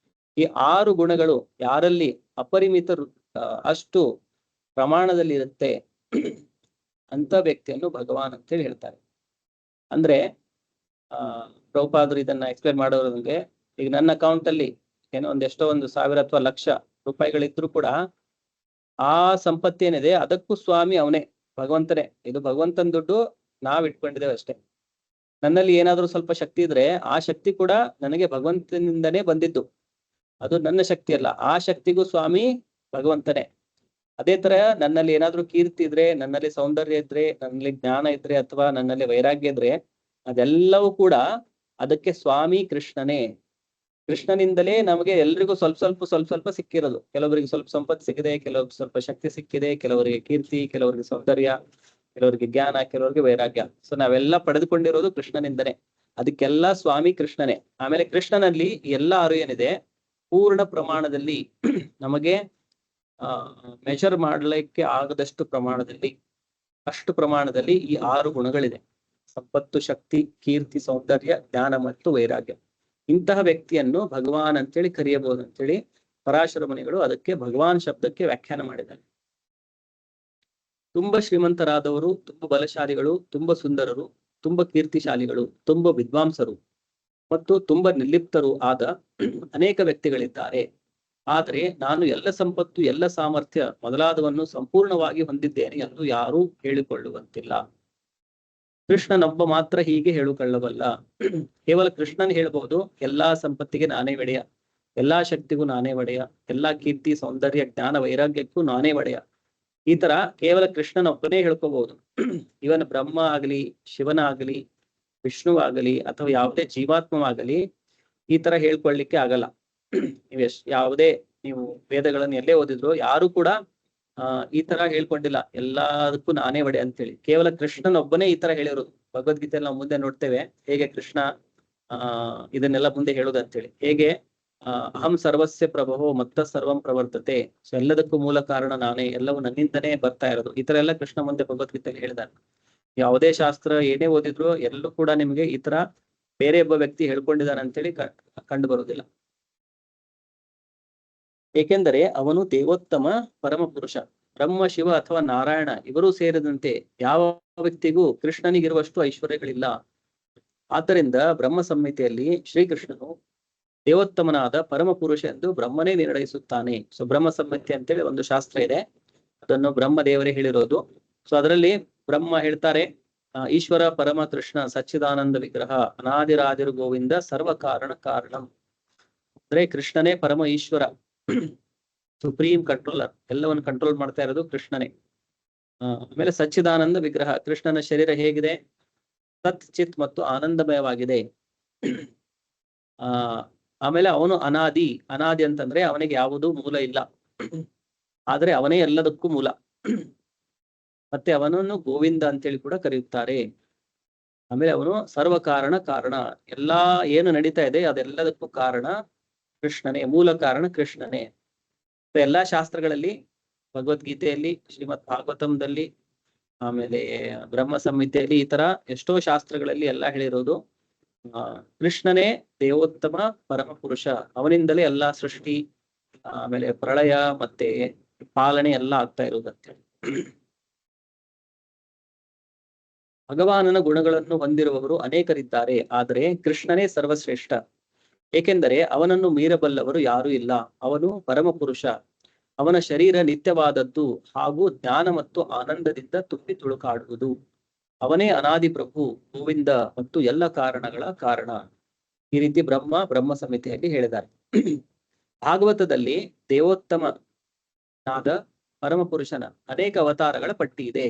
ಈ 6 ಗುಣಗಳು ಯಾರಲ್ಲಿ ಅಪರಿಮಿತ ಅಷ್ಟು ಪ್ರಮಾಣದಲ್ಲಿ ಇರುತ್ತೆ ಅಂತ ವ್ಯಕ್ತಿಯನ್ನು ಭಗವಾನ್ ಅಂತೇಳಿ ಹೇಳ್ತಾರೆ. ಅಂದ್ರೆ ಪ್ರಭುಪಾದರು ಇದನ್ನ ಎಕ್ಸ್ಪ್ಲೇನ್ ಮಾಡೋದಂಗೆ, ಈಗ ನನ್ನ ಅಕೌಂಟ್ ಅಲ್ಲಿ ಏನೋ ಒಂದೆಷ್ಟೋ 1,000 ಅಥವಾ ಲಕ್ಷ ರೂಪಾಯಿಗಳಿದ್ರು ಕೂಡ ಆ ಸಂಪತ್ತಿ ಏನಿದೆ ಅದಕ್ಕೂ ಸ್ವಾಮಿ ಅವನೇ, ಭಗವಂತನೇ. ಇದು ಭಗವಂತನ ದುಡ್ಡು, ನಾವ್ ಇಟ್ಕೊಂಡಿದ್ದೇವೆ ಅಷ್ಟೇ. ನನ್ನಲ್ಲಿ ಏನಾದ್ರೂ ಸ್ವಲ್ಪ ಶಕ್ತಿ ಇದ್ರೆ ಆ ಶಕ್ತಿ ಕೂಡ ನನಗೆ ಭಗವಂತನಿಂದನೇ ಬಂದಿದ್ದು, ಅದು ನನ್ನ ಶಕ್ತಿ ಅಲ್ಲ. ಆ ಶಕ್ತಿಗೂ ಸ್ವಾಮಿ ಭಗವಂತನೇ. ಅದೇ ತರ ನನ್ನಲ್ಲಿ ಏನಾದ್ರೂ ಕೀರ್ತಿ ಇದ್ರೆ, ನನ್ನಲ್ಲಿ ಸೌಂದರ್ಯ ಇದ್ರೆ, ನನ್ನಲ್ಲಿ ಜ್ಞಾನ ಇದ್ರೆ ಅಥವಾ ನನ್ನಲ್ಲಿ ವೈರಾಗ್ಯ ಇದ್ರೆ, ಅದೆಲ್ಲವೂ ಕೂಡ ಅದಕ್ಕೆ ಸ್ವಾಮಿ ಕೃಷ್ಣನೇ. ಕೃಷ್ಣನಿಂದಲೇ ನಮಗೆ ಎಲ್ರಿಗೂ ಸ್ವಲ್ಪ ಸಿಕ್ಕಿರೋದು. ಕೆಲವರಿಗೆ ಸ್ವಲ್ಪ ಸಂಪತ್ತು ಸಿಕ್ಕಿದೆ, ಕೆಲವ್ರಿಗೆ ಸ್ವಲ್ಪ ಶಕ್ತಿ ಸಿಕ್ಕಿದೆ, ಕೆಲವರಿಗೆ ಕೀರ್ತಿ, ಕೆಲವರಿಗೆ ಸೌಂದರ್ಯ, ಕೆಲವರಿಗೆ ಜ್ಞಾನ, ಕೆಲವರಿಗೆ ವೈರಾಗ್ಯ. ಸೊ ನಾವೆಲ್ಲ ಪಡೆದುಕೊಂಡಿರೋದು ಕೃಷ್ಣನಿಂದನೇ. ಅದಕ್ಕೆಲ್ಲ ಸ್ವಾಮಿ ಕೃಷ್ಣನೇ. ಆಮೇಲೆ ಕೃಷ್ಣನಲ್ಲಿ ಎಲ್ಲ ಏನಿದೆ ಪೂರ್ಣ ಪ್ರಮಾಣದಲ್ಲಿ ನಮಗೆ ಮೆಜರ್ ಮಾಡಲಿಕ್ಕೆ ಆಗದಷ್ಟು ಪ್ರಮಾಣದಲ್ಲಿ, ಅಷ್ಟು ಪ್ರಮಾಣದಲ್ಲಿ ಈ 6 ಗುಣಗಳಿದೆ: ಸಂಪತ್ತು, ಶಕ್ತಿ, ಕೀರ್ತಿ, ಸೌಂದರ್ಯ, ಜ್ಞಾನ ಮತ್ತು ವೈರಾಗ್ಯ. ಇಂತಹ ವ್ಯಕ್ತಿಯನ್ನು ಭಗವಾನ್ ಅಂತೇಳಿ ಕರೆಯಬಹುದು ಅಂತೇಳಿ ಪರಾಶರ ಮುನಿಗಳು ಅದಕ್ಕೆ ಭಗವಾನ್ ಶಬ್ದಕ್ಕೆ ವ್ಯಾಖ್ಯಾನ ಮಾಡಿದ್ದಾರೆ. ತುಂಬಾ ಶ್ರೀಮಂತರಾದವರು, ತುಂಬಾ ಬಲಶಾಲಿಗಳು, ತುಂಬಾ ಸುಂದರರು, ತುಂಬಾ ಕೀರ್ತಿಶಾಲಿಗಳು, ತುಂಬಾ ವಿದ್ವಾಂಸರು ಮತ್ತು ತುಂಬಾ ನಿರ್ಲಿಪ್ತರು ಆದ ಅನೇಕ ವ್ಯಕ್ತಿಗಳಿದ್ದಾರೆ. ಆದರೆ ನಾನು ಎಲ್ಲ ಸಂಪತ್ತು, ಎಲ್ಲ ಸಾಮರ್ಥ್ಯ ಮೊದಲಾದವನ್ನು ಸಂಪೂರ್ಣವಾಗಿ ಹೊಂದಿದ್ದೇನೆ ಎಂದು ಯಾರೂ ಹೇಳಿಕೊಳ್ಳುವಂತಿಲ್ಲ. ಕೃಷ್ಣನೊಬ್ಬ ಮಾತ್ರ ಹೀಗೆ ಹೇಳಿಕೊಳ್ಳಬಲ್ಲ. ಕೇವಲ ಕೃಷ್ಣನ್ ಹೇಳ್ಬಹುದು, ಎಲ್ಲಾ ಸಂಪತ್ತಿಗೆ ನಾನೇ ಒಡೆಯ, ಎಲ್ಲಾ ಶಕ್ತಿಗೂ ನಾನೇ ಒಡೆಯ, ಎಲ್ಲಾ ಕೀರ್ತಿ, ಸೌಂದರ್ಯ, ಜ್ಞಾನ, ವೈರಾಗ್ಯಕ್ಕೂ ನಾನೇ ಒಡೆಯ. ಈ ತರ ಕೇವಲ ಕೃಷ್ಣನೊಬ್ಬನೇ ಹೇಳ್ಕೋಬಹುದು. ಇವನ್ ಬ್ರಹ್ಮ ಆಗಲಿ, ಶಿವನ ಆಗಲಿ, ವಿಷ್ಣು ಆಗಲಿ ಅಥವಾ ಯಾವುದೇ ಜೀವಾತ್ಮವಾಗಲಿ ಈ ತರ ಹೇಳ್ಕೊಳ್ಳಿಕ್ಕೆ ಆಗಲ್ಲ. ಯಾವುದೇ ನೀವು ವೇದಗಳನ್ನು ಎಲ್ಲೇ ಓದಿದ್ರು ಯಾರು ಕೂಡ ಈ ತರ ಹೇಳ್ಕೊಂಡಿಲ್ಲ, ಎಲ್ಲದಕ್ಕೂ ನಾನೇ ಒಡೆ ಅಂತೇಳಿ. ಕೇವಲ ಕೃಷ್ಣನೊಬ್ಬನೇ ಈ ತರ ಹೇಳಿರೋದು. ಭಗವದ್ಗೀತೆಯಲ್ಲಿ ನಾವು ಮುಂದೆ ನೋಡ್ತೇವೆ ಹೇಗೆ ಕೃಷ್ಣ ಇದನ್ನೆಲ್ಲ ಮುಂದೆ ಹೇಳೋದು ಅಂತೇಳಿ. ಹೇಗೆ ಅಹಂ ಸರ್ವಸ್ಯ ಪ್ರಭವೋ ಮತ್ತ ಸರ್ವಂ ಪ್ರವರ್ತತೆ, ಸೊ ಎಲ್ಲದಕ್ಕೂ ಮೂಲ ಕಾರಣ ನಾನೇ, ಎಲ್ಲವೂ ನನ್ನಿಂದನೇ ಬರ್ತಾ ಇರೋದು. ಈ ತರ ಎಲ್ಲ ಕೃಷ್ಣ ಮುಂದೆ ಭಗವದ್ಗೀತೆಯಲ್ಲಿ ಹೇಳಿದಾರೆ. ಯಾವುದೇ ಶಾಸ್ತ್ರ ಏನೇ ಓದಿದ್ರು ಎಲ್ಲೂ ಕೂಡ ನಿಮ್ಗೆ ಈ ತರ ಬೇರೆ ಒಬ್ಬ ವ್ಯಕ್ತಿ ಹೇಳ್ಕೊಂಡಿದ್ದಾನೆ ಅಂತೇಳಿ ಕಂಡು ಬರುವುದಿಲ್ಲ. ಏಕೆಂದರೆ ಅವನು ದೇವೋತ್ತಮ ಪರಮ ಪುರುಷ. ಬ್ರಹ್ಮ, ಶಿವ ಅಥವಾ ನಾರಾಯಣ ಇವರೂ ಸೇರಿದಂತೆ ಯಾವ ವ್ಯಕ್ತಿಗೂ ಕೃಷ್ಣನಿಗಿರುವಷ್ಟು ಐಶ್ವರ್ಯಗಳಿಲ್ಲ. ಆದ್ದರಿಂದ ಬ್ರಹ್ಮ ಸಂಹಿತೆಯಲ್ಲಿ ಶ್ರೀಕೃಷ್ಣನು ದೇವೋತ್ತಮನಾದ ಪರಮ ಪುರುಷ ಎಂದು ಬ್ರಹ್ಮನೇ ನಿರ್ಣಯಿಸುತ್ತಾನೆ. ಸೊ ಬ್ರಹ್ಮ ಸಂಹಿತೆ ಅಂತೇಳಿ ಒಂದು ಶಾಸ್ತ್ರ ಇದೆ, ಅದನ್ನು ಬ್ರಹ್ಮ ದೇವರೇ ಹೇಳಿರೋದು. ಸೊ ಅದರಲ್ಲಿ ಬ್ರಹ್ಮ ಹೇಳ್ತಾರೆ, ಈಶ್ವರ ಪರಮ ಕೃಷ್ಣ ಸಚ್ಚಿದಾನಂದ ವಿಗ್ರಹ ಅನಾದಿರಾದಿರು ಗೋವಿಂದ ಸರ್ವ ಕಾರಣ ಕಾರಣಂ. ಅಂದ್ರೆ ಕೃಷ್ಣನೇ ಪರಮ ಈಶ್ವರ, ಸುಪ್ರೀಂ ಕಂಟ್ರೋಲರ್, ಎಲ್ಲವನ್ನು ಕಂಟ್ರೋಲ್ ಮಾಡ್ತಾ ಇರೋದು ಕೃಷ್ಣನೇ. ಆಮೇಲೆ ಸಚ್ಚಿದಾನಂದ ವಿಗ್ರಹ, ಕೃಷ್ಣನ ಶರೀರ ಹೇಗಿದೆ? ಸತ್, ಚಿತ್ ಮತ್ತು ಆನಂದಮಯವಾಗಿದೆ. ಆಮೇಲೆ ಅವನು ಅನಾದಿ ಅಂತಂದ್ರೆ ಅವನಿಗೆ ಯಾವುದೂ ಮೂಲ ಇಲ್ಲ, ಆದ್ರೆ ಅವನೇ ಎಲ್ಲದಕ್ಕೂ ಮೂಲ. ಮತ್ತೆ ಅವನನ್ನು ಗೋವಿಂದ ಅಂತೇಳಿ ಕೂಡ ಕರೆಯುತ್ತಾರೆ. ಆಮೇಲೆ ಅವನು ಸರ್ವ ಕಾರಣ ಕಾರಣ, ಎಲ್ಲಾ ಏನು ನಡೀತಾ ಇದೆ ಅದೆಲ್ಲದಕ್ಕೂ ಕಾರಣ ಕೃಷ್ಣನೇ, ಮೂಲ ಕಾರಣ ಕೃಷ್ಣನೇ. ಎಲ್ಲಾ ಶಾಸ್ತ್ರಗಳಲ್ಲಿ, ಭಗವದ್ಗೀತೆಯಲ್ಲಿ, ಶ್ರೀಮದ್ ಭಾಗವತಂದಲ್ಲಿ, ಆಮೇಲೆ ಬ್ರಹ್ಮ ಸಂಹಿತೆಯಲ್ಲಿ, ಈ ತರ ಎಷ್ಟೋ ಶಾಸ್ತ್ರಗಳಲ್ಲಿ ಎಲ್ಲ ಹೇಳಿರೋದು ಕೃಷ್ಣನೇ ದೇವೋತ್ತಮ ಪರಮ ಪುರುಷ, ಅವನಿಂದಲೇ ಎಲ್ಲಾ ಸೃಷ್ಟಿ, ಆಮೇಲೆ ಪ್ರಳಯ ಮತ್ತೆ ಪಾಲನೆ ಎಲ್ಲ ಆಗ್ತಾ ಇರುವುದಂತೆ. ಭಗವಾನನ ಗುಣಗಳನ್ನು ಹೊಂದಿರುವವರು ಅನೇಕರಿದ್ದಾರೆ, ಆದರೆ ಕೃಷ್ಣನೇ ಸರ್ವಶ್ರೇಷ್ಠ. ಏಕೆಂದರೆ ಅವನನ್ನು ಮೀರಬಲ್ಲವರು ಯಾರೂ ಇಲ್ಲ. ಅವನು ಪರಮ ಪುರುಷ, ಅವನ ಶರೀರ ನಿತ್ಯವಾದದ್ದು ಹಾಗೂ ಜ್ಞಾನ ಮತ್ತು ಆನಂದದಿಂದ ತುಂಬಿ ತುಳುಕಾಡುವುದು. ಅವನೇ ಅನಾದಿ ಪ್ರಭು, ಗೋವಿಂದ ಮತ್ತು ಎಲ್ಲ ಕಾರಣಗಳ ಕಾರಣ. ಈ ರೀತಿ ಬ್ರಹ್ಮ ಸಂಹಿತೆಯಲ್ಲಿ ಹೇಳಿದ್ದಾರೆ. ಭಾಗವತದಲ್ಲಿ ದೇವೋತ್ತಮನಾದ ಪರಮಪುರುಷನ ಅನೇಕ ಅವತಾರಗಳ ಪಟ್ಟಿ ಇದೆ.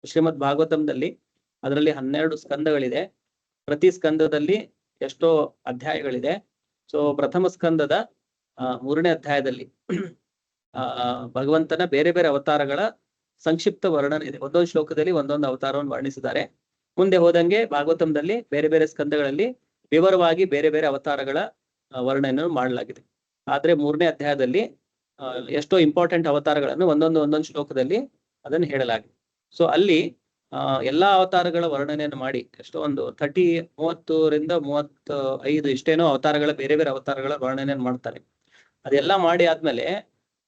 ಶ್ರೀಮದ್ ಭಾಗವತಂದಲ್ಲಿ ಅದರಲ್ಲಿ 12 ಸ್ಕಂದಗಳಿದೆ. ಪ್ರತಿ ಸ್ಕಂದದಲ್ಲಿ ಎಷ್ಟೋ ಅಧ್ಯಾಯಗಳಿದೆ. ಸೊ ಪ್ರಥಮ ಸ್ಕಂದದ 3ನೇ ಅಧ್ಯಾಯದಲ್ಲಿ ಭಗವಂತನ ಬೇರೆ ಬೇರೆ ಅವತಾರಗಳ ಸಂಕ್ಷಿಪ್ತ ವರ್ಣನೆ ಇದೆ. ಒಂದೊಂದು ಶ್ಲೋಕದಲ್ಲಿ ಒಂದೊಂದು ಅವತಾರವನ್ನು ವರ್ಣಿಸಿದ್ದಾರೆ. ಮುಂದೆ ಹೋದಂಗೆ ಭಾಗವತಂದಲ್ಲಿ ಬೇರೆ ಬೇರೆ ಸ್ಕಂದಗಳಲ್ಲಿ ವಿವರವಾಗಿ ಬೇರೆ ಬೇರೆ ಅವತಾರಗಳ ವರ್ಣನೆಯನ್ನು ಮಾಡಲಾಗಿದೆ. ಆದ್ರೆ 3ನೇ ಅಧ್ಯಾಯದಲ್ಲಿ ಎಷ್ಟೋ ಇಂಪಾರ್ಟೆಂಟ್ ಅವತಾರಗಳನ್ನು ಒಂದೊಂದು ಶ್ಲೋಕದಲ್ಲಿ ಅದನ್ನು ಹೇಳಲಾಗಿದೆ. ಸೊ ಅಲ್ಲಿ ಎಲ್ಲಾ ಅವತಾರಗಳ ವರ್ಣನೆಯನ್ನು ಮಾಡಿ ಎಷ್ಟೋ ಒಂದು 30ರಿಂದ 35 ಇಷ್ಟೇನೋ ಅವತಾರಗಳ ಬೇರೆ ಬೇರೆ ಅವತಾರಗಳ ವರ್ಣನೆಯನ್ನು ಮಾಡ್ತಾರೆ. ಅದೆಲ್ಲ ಮಾಡಿ ಆದ್ಮೇಲೆ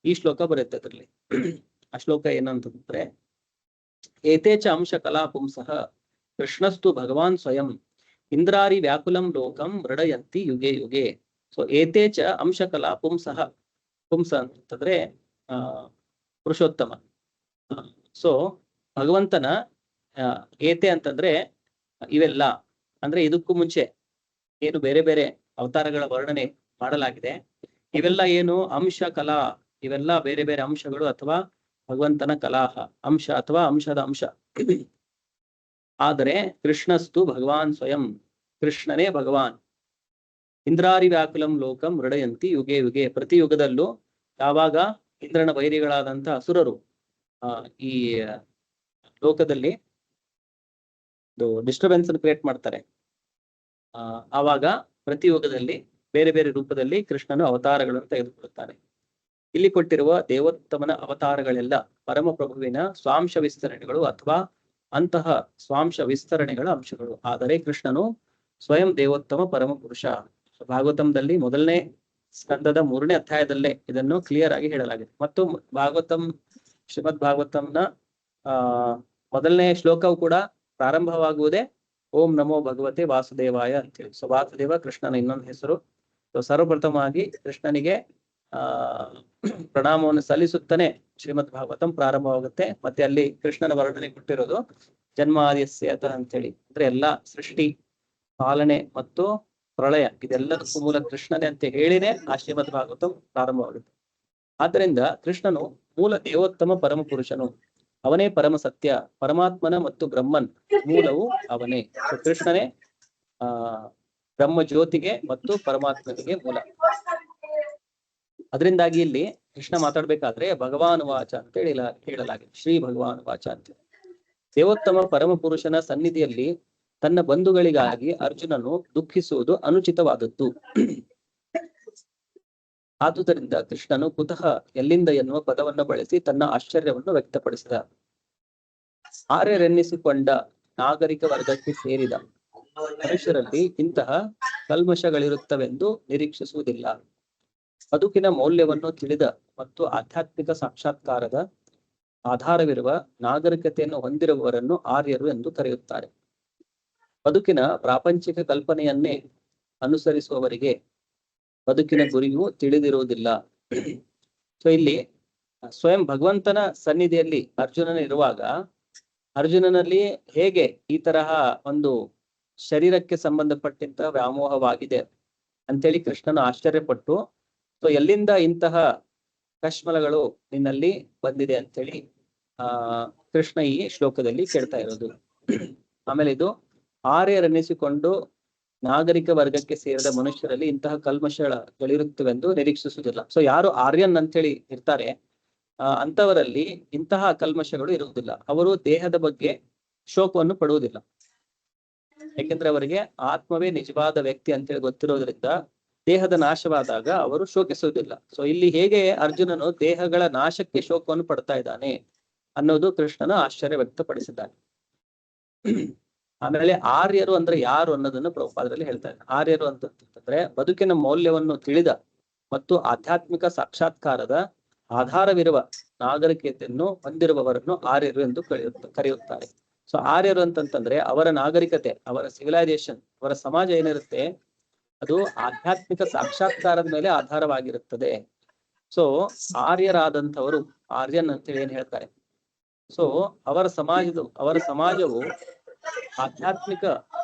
ಈ ಶ್ಲೋಕ ಬರುತ್ತೆ ಅದ್ರಲ್ಲಿ. ಆ ಶ್ಲೋಕ ಏನಂತಂದ್ರೆ, ಏತೇಚ ಅಂಶ ಕಲಾ ಪುಂಸಃ ಕೃಷ್ಣಸ್ತು ಭಗವಾನ್ ಸ್ವಯಂ ಇಂದ್ರಾರಿ ವ್ಯಾಕುಲಂ ಲೋಕಂ ಮೃಡಯಂತಿ ಯುಗೆ ಯುಗೆ. ಸೊ ಏತೇಚ ಅಂಶ ಕಲಾ ಪುಂಸಃ, ಪುಂಸ ಅಂತಂದ್ರೆ ಪುರುಷೋತ್ತಮ. ಸೊ ಭಗವಂತನ ಏತೆ ಅಂತಂದ್ರೆ ಇವೆಲ್ಲ, ಅಂದ್ರೆ ಇದಕ್ಕೂ ಮುಂಚೆ ಏನು ಬೇರೆ ಬೇರೆ ಅವತಾರಗಳ ವರ್ಣನೆ ಮಾಡಲಾಗಿದೆ, ಇವೆಲ್ಲ ಏನು ಅಂಶ ಕಲಾ, ಇವೆಲ್ಲ ಬೇರೆ ಬೇರೆ ಅಂಶಗಳು ಅಥವಾ ಭಗವಂತನ ಕಲಾಹ ಅಂಶ ಅಥವಾ ಅಂಶದ ಅಂಶ. ಆದರೆ ಕೃಷ್ಣಸ್ತು ಭಗವಾನ್ ಸ್ವಯಂ, ಕೃಷ್ಣನೇ ಭಗವಾನ್. ಇಂದ್ರಾರಿ ವ್ಯಾಕುಲಂ ಲೋಕಂ ಮೃಡಯಂತಿ ಯುಗೆ ಯುಗೆ. ಪ್ರತಿ ಯುಗದಲ್ಲೂ ಯಾವಾಗ ಇಂದ್ರನ ವೈರಿಗಳಾದಂತ ಅಸುರರು ಈ ಲೋಕದಲ್ಲಿ ಡಿಸ್ಟರ್ಬೆನ್ಸ್ ಕ್ರಿಯೇಟ್ ಮಾಡ್ತಾರೆ, ಆವಾಗ ಪ್ರತಿ ಯುಗದಲ್ಲಿ ಬೇರೆ ಬೇರೆ ರೂಪದಲ್ಲಿ ಕೃಷ್ಣನು ಅವತಾರಗಳನ್ನು ತೆಗೆದುಕೊಳ್ಳುತ್ತಾನೆ. ಇಲ್ಲಿ ಕೊಟ್ಟಿರುವ ದೇವೋತ್ತಮನ ಅವತಾರಗಳೆಲ್ಲ ಪರಮಪ್ರಭುವಿನ ಸ್ವಾಂಶ ವಿಸ್ತರಣೆಗಳು ಅಥವಾ ಅಂತಹ ಸ್ವಾಂಶ ವಿಸ್ತರಣೆಗಳ ಅಂಶಗಳು. ಆದರೆ ಕೃಷ್ಣನು ಸ್ವಯಂ ದೇವೋತ್ತಮ ಪರಮ ಪುರುಷ. ಭಾಗವತಂದಲ್ಲಿ 1ನೇ ಸ್ಕಂದದ 3ನೇ ಅಧ್ಯಾಯದಲ್ಲೇ ಇದನ್ನು ಕ್ಲಿಯರ್ ಆಗಿ ಹೇಳಲಾಗಿದೆ. ಮತ್ತು ಶ್ರೀಮದ್ ಭಾಗವತಂನ 1ನೇ ಶ್ಲೋಕವು ಕೂಡ ಪ್ರಾರಂಭವಾಗುವುದೇ ಓಂ ನಮೋ ಭಗವತೆ ವಾಸುದೇವಾಯ ಅಂತೇಳಿ. ಸೊ ವಾಸುದೇವ ಕೃಷ್ಣನ ಇನ್ನೊಂದು ಹೆಸರು. ಸೊ ಸರ್ವಪ್ರಥಮವಾಗಿ ಕೃಷ್ಣನಿಗೆ ಪ್ರಣಾಮವನ್ನು ಸಲ್ಲಿಸುತ್ತಾನೆ ಶ್ರೀಮದ್ ಭಾಗವತಂ ಪ್ರಾರಂಭವಾಗುತ್ತೆ. ಮತ್ತೆ ಅಲ್ಲಿ ಕೃಷ್ಣನ ವರ್ಣನೆ ಕೊಟ್ಟಿರೋದು ಜನ್ಮಾದ್ಯಸ್ಯತ ಅಂತೇಳಿ, ಅಂದ್ರೆ ಎಲ್ಲಾ ಸೃಷ್ಟಿ, ಪಾಲನೆ ಮತ್ತು ಪ್ರಳಯ ಇದೆಲ್ಲದಕ್ಕೂ ಮೂಲ ಕೃಷ್ಣನೇ ಅಂತ ಹೇಳಿನೇ ಆ ಶ್ರೀಮದ್ ಭಾಗವತಂ ಪ್ರಾರಂಭವಾಗುತ್ತೆ. ಆದ್ದರಿಂದ ಕೃಷ್ಣನು ಮೂಲ ದೇವೋತ್ತಮ ಪರಮ ಪುರುಷನು, ಅವನೇ ಪರಮ ಸತ್ಯ, ಪರಮಾತ್ಮನ ಮತ್ತು ಬ್ರಹ್ಮನ್ ಮೂಲವು ಅವನೇ. ಸೊ ಕೃಷ್ಣನೇ ಬ್ರಹ್ಮ ಜ್ಯೋತಿಗೆ ಮತ್ತು ಪರಮಾತ್ಮನಿಗೆ ಮೂಲ. ಅದರಿಂದಾಗಿ ಇಲ್ಲಿ ಕೃಷ್ಣ ಮಾತಾಡ್ಬೇಕಾದ್ರೆ ಭಗವಾನ್ ವಾಚ ಅಂತ ಹೇಳಲಾಗಿದೆ. ಶ್ರೀ ಭಗವಾನ್ ವಾಚ ಅಂತ. ದೇವೋತ್ತಮ ಪರಮ ಪುರುಷನ ಸನ್ನಿಧಿಯಲ್ಲಿ ತನ್ನ ಬಂಧುಗಳಿಗಾಗಿ ಅರ್ಜುನನು ದುಃಖಿಸುವುದು ಅನುಚಿತವಾದದ್ದು. ಆದುದರಿಂದ ಕೃಷ್ಣನು ಕುತಃ ಎಲ್ಲಿಂದ ಎನ್ನುವ ಪದವನ್ನು ಬಳಸಿ ತನ್ನ ಆಶ್ಚರ್ಯವನ್ನು ವ್ಯಕ್ತಪಡಿಸಿದ. ಆರ್ಯರೆನ್ನಿಸಿಕೊಂಡ ನಾಗರಿಕ ವರ್ಗಕ್ಕೆ ಸೇರಿದ ಮನುಷ್ಯರಲ್ಲಿ ಇಂತಹ ಕಲ್ಮಶಗಳಿರುತ್ತವೆಂದು ನಿರೀಕ್ಷಿಸುವುದಿಲ್ಲ. ಬದುಕಿನ ಮೌಲ್ಯವನ್ನು ತಿಳಿದ ಮತ್ತು ಆಧ್ಯಾತ್ಮಿಕ ಸಾಕ್ಷಾತ್ಕಾರದ ಆಧಾರವಿರುವ ನಾಗರಿಕತೆಯನ್ನು ಹೊಂದಿರುವವರನ್ನು ಆರ್ಯರು ಎಂದು ಕರೆಯುತ್ತಾರೆ. ಬದುಕಿನ ಪ್ರಾಪಂಚಿಕ ಕಲ್ಪನೆಯನ್ನೇ ಅನುಸರಿಸುವವರಿಗೆ ಬದುಕಿನ ಗುರಿಯೂ ತಿಳಿದಿರುವುದಿಲ್ಲ. ಸೊ ಇಲ್ಲಿ ಸ್ವಯಂ ಭಗವಂತನ ಸನ್ನಿಧಿಯಲ್ಲಿ ಅರ್ಜುನನಿರುವಾಗ ಅರ್ಜುನನಲ್ಲಿ ಹೇಗೆ ಈ ತರಹ ಒಂದು ಶರೀರಕ್ಕೆ ಸಂಬಂಧಪಟ್ಟಂತ ವ್ಯಾಮೋಹವಾಗಿದೆ ಅಂತೇಳಿ ಕೃಷ್ಣನು ಆಶ್ಚರ್ಯಪಟ್ಟು, ಸೊ ಎಲ್ಲಿಂದ ಇಂತಹ ಕಶ್ಮಲಗಳು ನಿನ್ನಲ್ಲಿ ಬಂದಿದೆ ಅಂತೇಳಿ ಕೃಷ್ಣ ಈ ಶ್ಲೋಕದಲ್ಲಿ ಕೇಳ್ತಾ ಇರೋದು. ಆಮೇಲೆ ಇದು ಆರ್ಯರೆನ್ನಿಸಿಕೊಂಡು ನಾಗರಿಕ ವರ್ಗಕ್ಕೆ ಸೇರಿದ ಮನುಷ್ಯರಲ್ಲಿ ಇಂತಹ ಕಲ್ಮಶಗಳಿರುತ್ತವೆಂದು ನಿರೀಕ್ಷಿಸುವುದಿಲ್ಲ. ಸೊ ಯಾರು ಆರ್ಯನ್ ಅಂತೇಳಿ ಇರ್ತಾರೆ ಅಂತವರಲ್ಲಿ ಇಂತಹ ಕಲ್ಮಶಗಳು ಇರುವುದಿಲ್ಲ. ಅವರು ದೇಹದ ಬಗ್ಗೆ ಶೋಕವನ್ನು ಪಡುವುದಿಲ್ಲ, ಯಾಕೆಂದ್ರೆ ಅವರಿಗೆ ಆತ್ಮವೇ ನಿಜವಾದ ವ್ಯಕ್ತಿ ಅಂತೇಳಿ ಗೊತ್ತಿರೋದ್ರಿಂದ ದೇಹದ ನಾಶವಾದಾಗ ಅವರು ಶೋಕಿಸುವುದಿಲ್ಲ. ಸೊ ಇಲ್ಲಿ ಹೇಗೆ ಅರ್ಜುನನು ದೇಹಗಳ ನಾಶಕ್ಕೆ ಶೋಕವನ್ನು ಪಡ್ತಾ ಇದ್ದಾನೆ ಅನ್ನೋದು ಕೃಷ್ಣನ ಆಶ್ಚರ್ಯ ವ್ಯಕ್ತಪಡಿಸಿದ್ದಾನೆ. ಆಮೇಲೆ ಆರ್ಯರು ಅಂದ್ರೆ ಯಾರು ಅನ್ನೋದನ್ನು ಪ್ರಭುಪಾದರಲ್ಲಿ ಹೇಳ್ತಾರೆ. ಆರ್ಯರು ಅಂತಂದ್ರೆ ಬದುಕಿನ ಮೌಲ್ಯವನ್ನು ತಿಳಿದ ಮತ್ತು ಆಧ್ಯಾತ್ಮಿಕ ಸಾಕ್ಷಾತ್ಕಾರದ ಆಧಾರವಿರುವ ನಾಗರಿಕತೆಯನ್ನು ಹೊಂದಿರುವವರನ್ನು ಆರ್ಯರು ಎಂದು ಕರೆಯುತ್ತಾರೆ. ಸೊ ಆರ್ಯರು ಅಂತಂತಂದ್ರೆ ಅವರ ನಾಗರಿಕತೆ, ಅವರ ಸಿವಿಲೈಸೇಷನ್, ಅವರ ಸಮಾಜ ಏನಿರುತ್ತೆ ಅದು ಆಧ್ಯಾತ್ಮಿಕ ಸಾಕ್ಷಾತ್ಕಾರದ ಮೇಲೆ ಆಧಾರವಾಗಿರುತ್ತದೆ. ಸೊ ಆರ್ಯರಾದಂಥವರು, ಆರ್ಯನ್ ಅಂತೇಳಿ ಏನ್ ಹೇಳ್ತಾರೆ, ಸೊ ಅವರ ಸಮಾಜವು ಆಧ್ಯಾತ್ಮಿಕ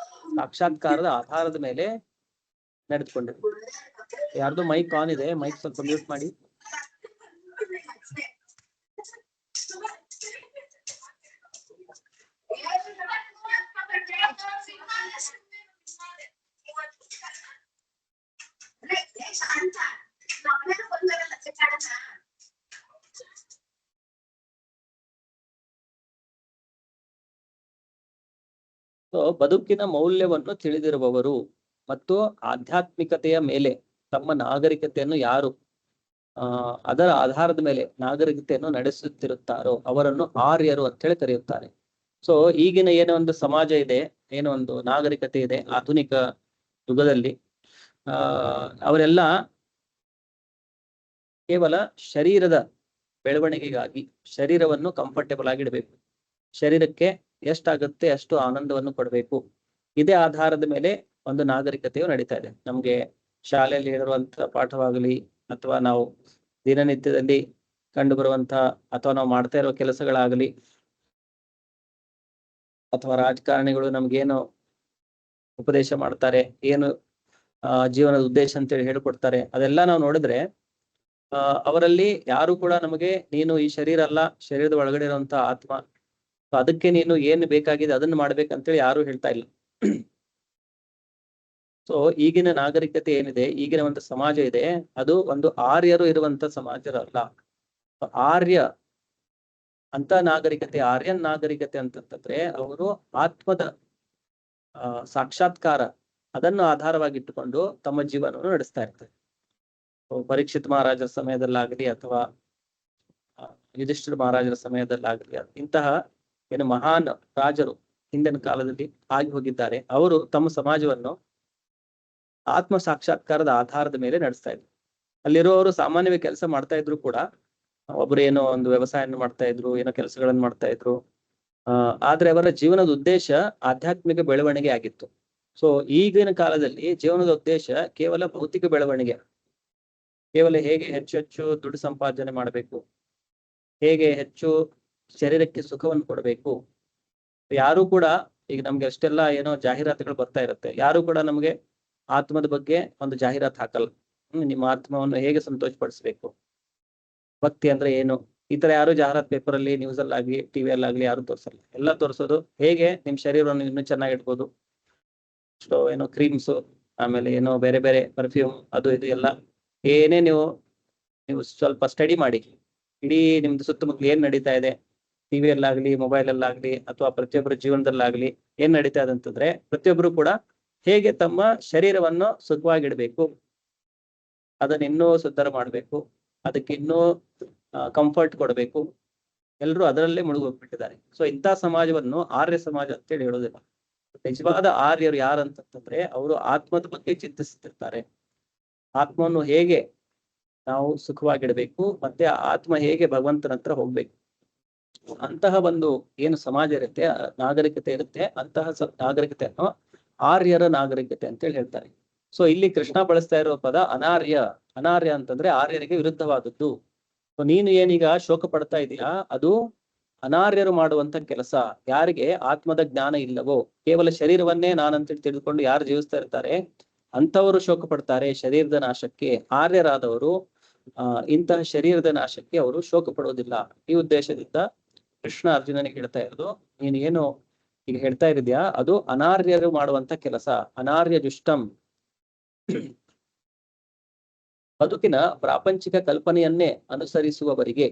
ಸಾಕ್ಷಾತ್ಕಾರದ ಆಧಾರದ ಮೇಲೆ ನಡೆದುಕೊಂಡಿದೆ. ಯಾರ್ದು ಮೈಕ್ ಆನ್ ಇದೆ, ಮೈಕ್ ಸ್ವಲ್ಪ ಮ್ಯೂಟ್ ಮಾಡಿ. ಬದುಕಿನ ಮೌಲ್ಯವನ್ನು ತಿಳಿದಿರುವವರು ಮತ್ತು ಆಧ್ಯಾತ್ಮಿಕತೆಯ ಮೇಲೆ ತಮ್ಮ ನಾಗರಿಕತೆಯನ್ನು ಯಾರು ಅದರ ಆಧಾರದ ಮೇಲೆ ನಾಗರಿಕತೆಯನ್ನು ನಡೆಸುತ್ತಿರುತ್ತಾರೋ ಅವರನ್ನು ಆರ್ಯರು ಅಂತ ಹೇಳಿ ಕರೆಯುತ್ತಾರೆ. ಸೊ ಈಗಿನ ಏನೋ ಒಂದು ಸಮಾಜ ಇದೆ, ಏನೋ ಒಂದು ನಾಗರಿಕತೆ ಇದೆ ಆಧುನಿಕ ಯುಗದಲ್ಲಿ, ಅವರೆಲ್ಲ ಕೇವಲ ಶರೀರದ ಬೆಳವಣಿಗೆಗಾಗಿ ಶರೀರವನ್ನು ಕಂಫರ್ಟೇಬಲ್ ಆಗಿಡಬೇಕು, ಶರೀರಕ್ಕೆ ಎಷ್ಟಾಗುತ್ತೆ ಅಷ್ಟು ಆನಂದವನ್ನು ಕೊಡಬೇಕು, ಇದೇ ಆಧಾರದ ಮೇಲೆ ಒಂದು ನಾಗರಿಕತೆಯು ನಡೀತಾ ಇದೆ. ನಮ್ಗೆ ಶಾಲೆಯಲ್ಲಿ ಹೇಳಿರುವಂತಹ ಪಾಠವಾಗಲಿ ಅಥವಾ ನಾವು ದಿನನಿತ್ಯದಲ್ಲಿ ಕಂಡು ಬರುವಂತಹ ಅಥವಾ ನಾವು ಮಾಡ್ತಾ ಇರುವ ಕೆಲಸಗಳಾಗಲಿ ಅಥವಾ ರಾಜಕಾರಣಿಗಳು ನಮ್ಗೇನು ಉಪದೇಶ ಮಾಡ್ತಾರೆ, ಏನು ಜೀವನದ ಉದ್ದೇಶ ಅಂತೇಳಿ ಹೇಳ್ಕೊಡ್ತಾರೆ, ಅದೆಲ್ಲ ನಾವು ನೋಡಿದ್ರೆ ಅವರಲ್ಲಿ ಯಾರು ಕೂಡ ನಮಗೆ ನೀನು ಈ ಶರೀರ ಅಲ್ಲ, ಶರೀರದ ಒಳಗಡೆ ಇರುವಂತ ಆತ್ಮ, ಅದಕ್ಕೆ ನೀನು ಏನು ಬೇಕಾಗಿದೆ ಅದನ್ನ ಮಾಡ್ಬೇಕಂತೇಳಿ ಯಾರು ಹೇಳ್ತಾ ಇಲ್ಲ. ಸೊ ಈಗಿನ ನಾಗರಿಕತೆ ಏನಿದೆ, ಈಗಿನ ಒಂದು ಸಮಾಜ ಇದೆ, ಅದು ಒಂದು ಆರ್ಯರು ಇರುವಂತ ಸಮಾಜ ಅಲ್ಲ. ಆರ್ಯ ಅಂತ ನಾಗರಿಕತೆ, ಆರ್ಯನ್ ನಾಗರಿಕತೆ ಅಂತಂದ್ರೆ ಅವರು ಆತ್ಮದ ಸಾಕ್ಷಾತ್ಕಾರ ಅದನ್ನು ಆಧಾರವಾಗಿಟ್ಟುಕೊಂಡು ತಮ್ಮ ಜೀವನವನ್ನು ನಡೆಸ್ತಾ ಇರ್ತಾರೆ. ಪರೀಕ್ಷಿತ್ ಮಹಾರಾಜರ ಸಮಯದಲ್ಲಾಗಲಿ ಅಥವಾ ಯುಧಿಷ್ಠಿರ ಮಹಾರಾಜರ ಸಮಯದಲ್ಲಾಗಲಿ ಇಂತಹ ಏನು ಮಹಾನ್ ರಾಜರು ಹಿಂದಿನ ಕಾಲದಲ್ಲಿ ಆಗಿ ಹೋಗಿದ್ದಾರೆ, ಅವರು ತಮ್ಮ ಸಮಾಜವನ್ನು ಆತ್ಮ ಸಾಕ್ಷಾತ್ಕಾರದ ಆಧಾರದ ಮೇಲೆ ನಡೆಸ್ತಾ ಇದ್ರು. ಅಲ್ಲಿರುವವರು ಸಾಮಾನ್ಯವಾಗಿ ಕೆಲಸ ಮಾಡ್ತಾ ಇದ್ರು ಕೂಡ, ಒಬ್ರು ಏನೋ ಒಂದು ವ್ಯವಸಾಯ ಮಾಡ್ತಾ ಇದ್ರು, ಏನೋ ಕೆಲಸಗಳನ್ನು ಮಾಡ್ತಾ ಇದ್ರು, ಆದ್ರೆ ಅವರ ಜೀವನದ ಉದ್ದೇಶ ಆಧ್ಯಾತ್ಮಿಕ ಬೆಳವಣಿಗೆ ಆಗಿತ್ತು. ಸೊ ಈಗಿನ ಕಾಲದಲ್ಲಿ ಜೀವನದ ಉದ್ದೇಶ ಕೇವಲ ಭೌತಿಕ ಬೆಳವಣಿಗೆ, ಕೇವಲ ಹೇಗೆ ಹೆಚ್ಚು ಹೆಚ್ಚು ದುಡ್ಡು ಸಂಪಾದನೆ ಮಾಡಬೇಕು, ಹೇಗೆ ಹೆಚ್ಚು ಶರೀರಕ್ಕೆ ಸುಖವನ್ನು ಕೊಡಬೇಕು. ಯಾರು ಕೂಡ ಈಗ ನಮ್ಗೆ ಅಷ್ಟೆಲ್ಲ ಏನೋ ಜಾಹೀರಾತುಗಳು ಬರ್ತಾ ಇರುತ್ತೆ, ಯಾರು ಕೂಡ ನಮ್ಗೆ ಆತ್ಮದ ಬಗ್ಗೆ ಒಂದು ಜಾಹೀರಾತು ಹಾಕಲ್ಲ. ನಿಮ್ಮ ಆತ್ಮವನ್ನು ಹೇಗೆ ಸಂತೋಷಪಡಿಸ್ಬೇಕು, ಭಕ್ತಿ ಅಂದ್ರೆ ಏನು, ಈ ತರ ಯಾರು ಜಾಹೀರಾತ್ ಪೇಪರ್ ಅಲ್ಲಿ, ನ್ಯೂಸ್ ಅಲ್ಲಾಗ್ಲಿ, ಟಿವಿಯಲ್ಲಾಗ್ಲಿ ಯಾರು ತೋರಿಸಲ್ಲ. ಎಲ್ಲ ತೋರಿಸೋದು ಹೇಗೆ ನಿಮ್ ಶರೀರವನ್ನು ಇನ್ನೂ ಚೆನ್ನಾಗಿಡ್ಬೋದು, ಸೊ ಏನೋ ಕ್ರೀಮ್ಸ್, ಆಮೇಲೆ ಏನೋ ಬೇರೆ ಬೇರೆ ಪರ್ಫ್ಯೂಮ್, ಅದು ಇದು ಎಲ್ಲ ಏನೇ ನೀವು ಸ್ವಲ್ಪ ಸ್ಟಡಿ ಮಾಡಿ, ಇಡೀ ನಿಮ್ದು ಸುತ್ತಮುತ್ತಲು ಏನ್ ನಡೀತಾ ಇದೆ ಟಿವಿಯಲ್ಲಾಗ್ಲಿ, ಮೊಬೈಲ್ ಅಲ್ಲಾಗ್ಲಿ ಅಥವಾ ಪ್ರತಿಯೊಬ್ಬರ ಜೀವನದಲ್ಲಾಗ್ಲಿ ಏನ್ ನಡೀತಾ ಇದೆ ಅಂತಂದ್ರೆ, ಪ್ರತಿಯೊಬ್ರು ಕೂಡ ಹೇಗೆ ತಮ್ಮ ಶರೀರವನ್ನು ಸುಖವಾಗಿಡ್ಬೇಕು, ಅದನ್ನ ಇನ್ನೂ ಸುಂದರ ಮಾಡ್ಬೇಕು, ಅದಕ್ಕೆ ಇನ್ನೂ ಕಂಫರ್ಟ್ ಕೊಡಬೇಕು, ಎಲ್ರು ಅದರಲ್ಲೇ ಮುಳುಗೋಗ್ಬಿಟ್ಟಿದ್ದಾರೆ. ಸೊ ಇಂಥ ಸಮಾಜವನ್ನು ಆರ್ಯ ಸಮಾಜ ಅಂತೇಳಿ ಹೇಳೋದಿಲ್ಲ. ನಿಜವಾದ ಆರ್ಯರು ಯಾರಂತಂದ್ರೆ ಅವರು ಆತ್ಮದ ಬಗ್ಗೆ ಚಿಂತಿಸ್ತಿರ್ತಾರೆ, ಆತ್ಮವನ್ನು ಹೇಗೆ ನಾವು ಸುಖವಾಗಿಡ್ಬೇಕು, ಮತ್ತೆ ಆತ್ಮ ಹೇಗೆ ಭಗವಂತನ ಹತ್ರ ಹೋಗ್ಬೇಕು, ಅಂತಹ ಒಂದು ಏನು ಸಮಾಜ ಇರುತ್ತೆ, ನಾಗರಿಕತೆ ಇರುತ್ತೆ, ಅಂತಹ ನಾಗರಿಕತೆಯನ್ನು ಆರ್ಯರ ನಾಗರಿಕತೆ ಅಂತೇಳಿ ಹೇಳ್ತಾರೆ. ಸೊ ಇಲ್ಲಿ ಕೃಷ್ಣ ಬಳಸ್ತಾ ಇರುವ ಪದ ಅನಾರ್ಯ. ಅನಾರ್ಯ ಅಂತಂದ್ರೆ ಆರ್ಯರಿಗೆ ವಿರುದ್ಧವಾದದ್ದು. ನೀನು ಏನೀಗ ಶೋಕ ಪಡ್ತಾ ಇದೀಯಾ, ಅದು ಅನಾರ್ಯರು ಮಾಡುವಂತ ಕೆಲಸ. ಯಾರಿಗೆ ಆತ್ಮದ ಜ್ಞಾನ ಇಲ್ಲವೋ, ಕೇವಲ ಶರೀರವನ್ನೇ ನಾನಂತೇಳಿ ತಿಳಿದುಕೊಂಡು ಯಾರು ಜೀವಿಸ್ತಾ ಇರ್ತಾರೆ ಅಂತವರು ಶೋಕ ಪಡ್ತಾರೆ ಶರೀರದ ನಾಶಕ್ಕೆ. ಆರ್ಯರಾದವರು ಇಂತಹ ಶರೀರದ ನಾಶಕ್ಕೆ ಅವರು ಶೋಕ ಪಡೋದಿಲ್ಲ. ಈ ಉದ್ದೇಶದಿಂದ ಕೃಷ್ಣ ಅರ್ಜುನನಿಗೆ ಹೇಳ್ತಾ ಇರೋದು, ನೀನು ಏನು ಈಗ ಹೇಳ್ತಾ ಇರಿದ್ಯಾ ಅದು ಅನಾರ್ಯರು ಮಾಡುವಂತ ಕೆಲಸ, ಅನಾರ್ಯ ದುಷ್ಟಂ. ಬದುಕಿನ ಪ್ರಾಪಂಚಿಕ ಕಲ್ಪನೆಯನ್ನೇ ಅನುಸರಿಸುವವರಿಗೆ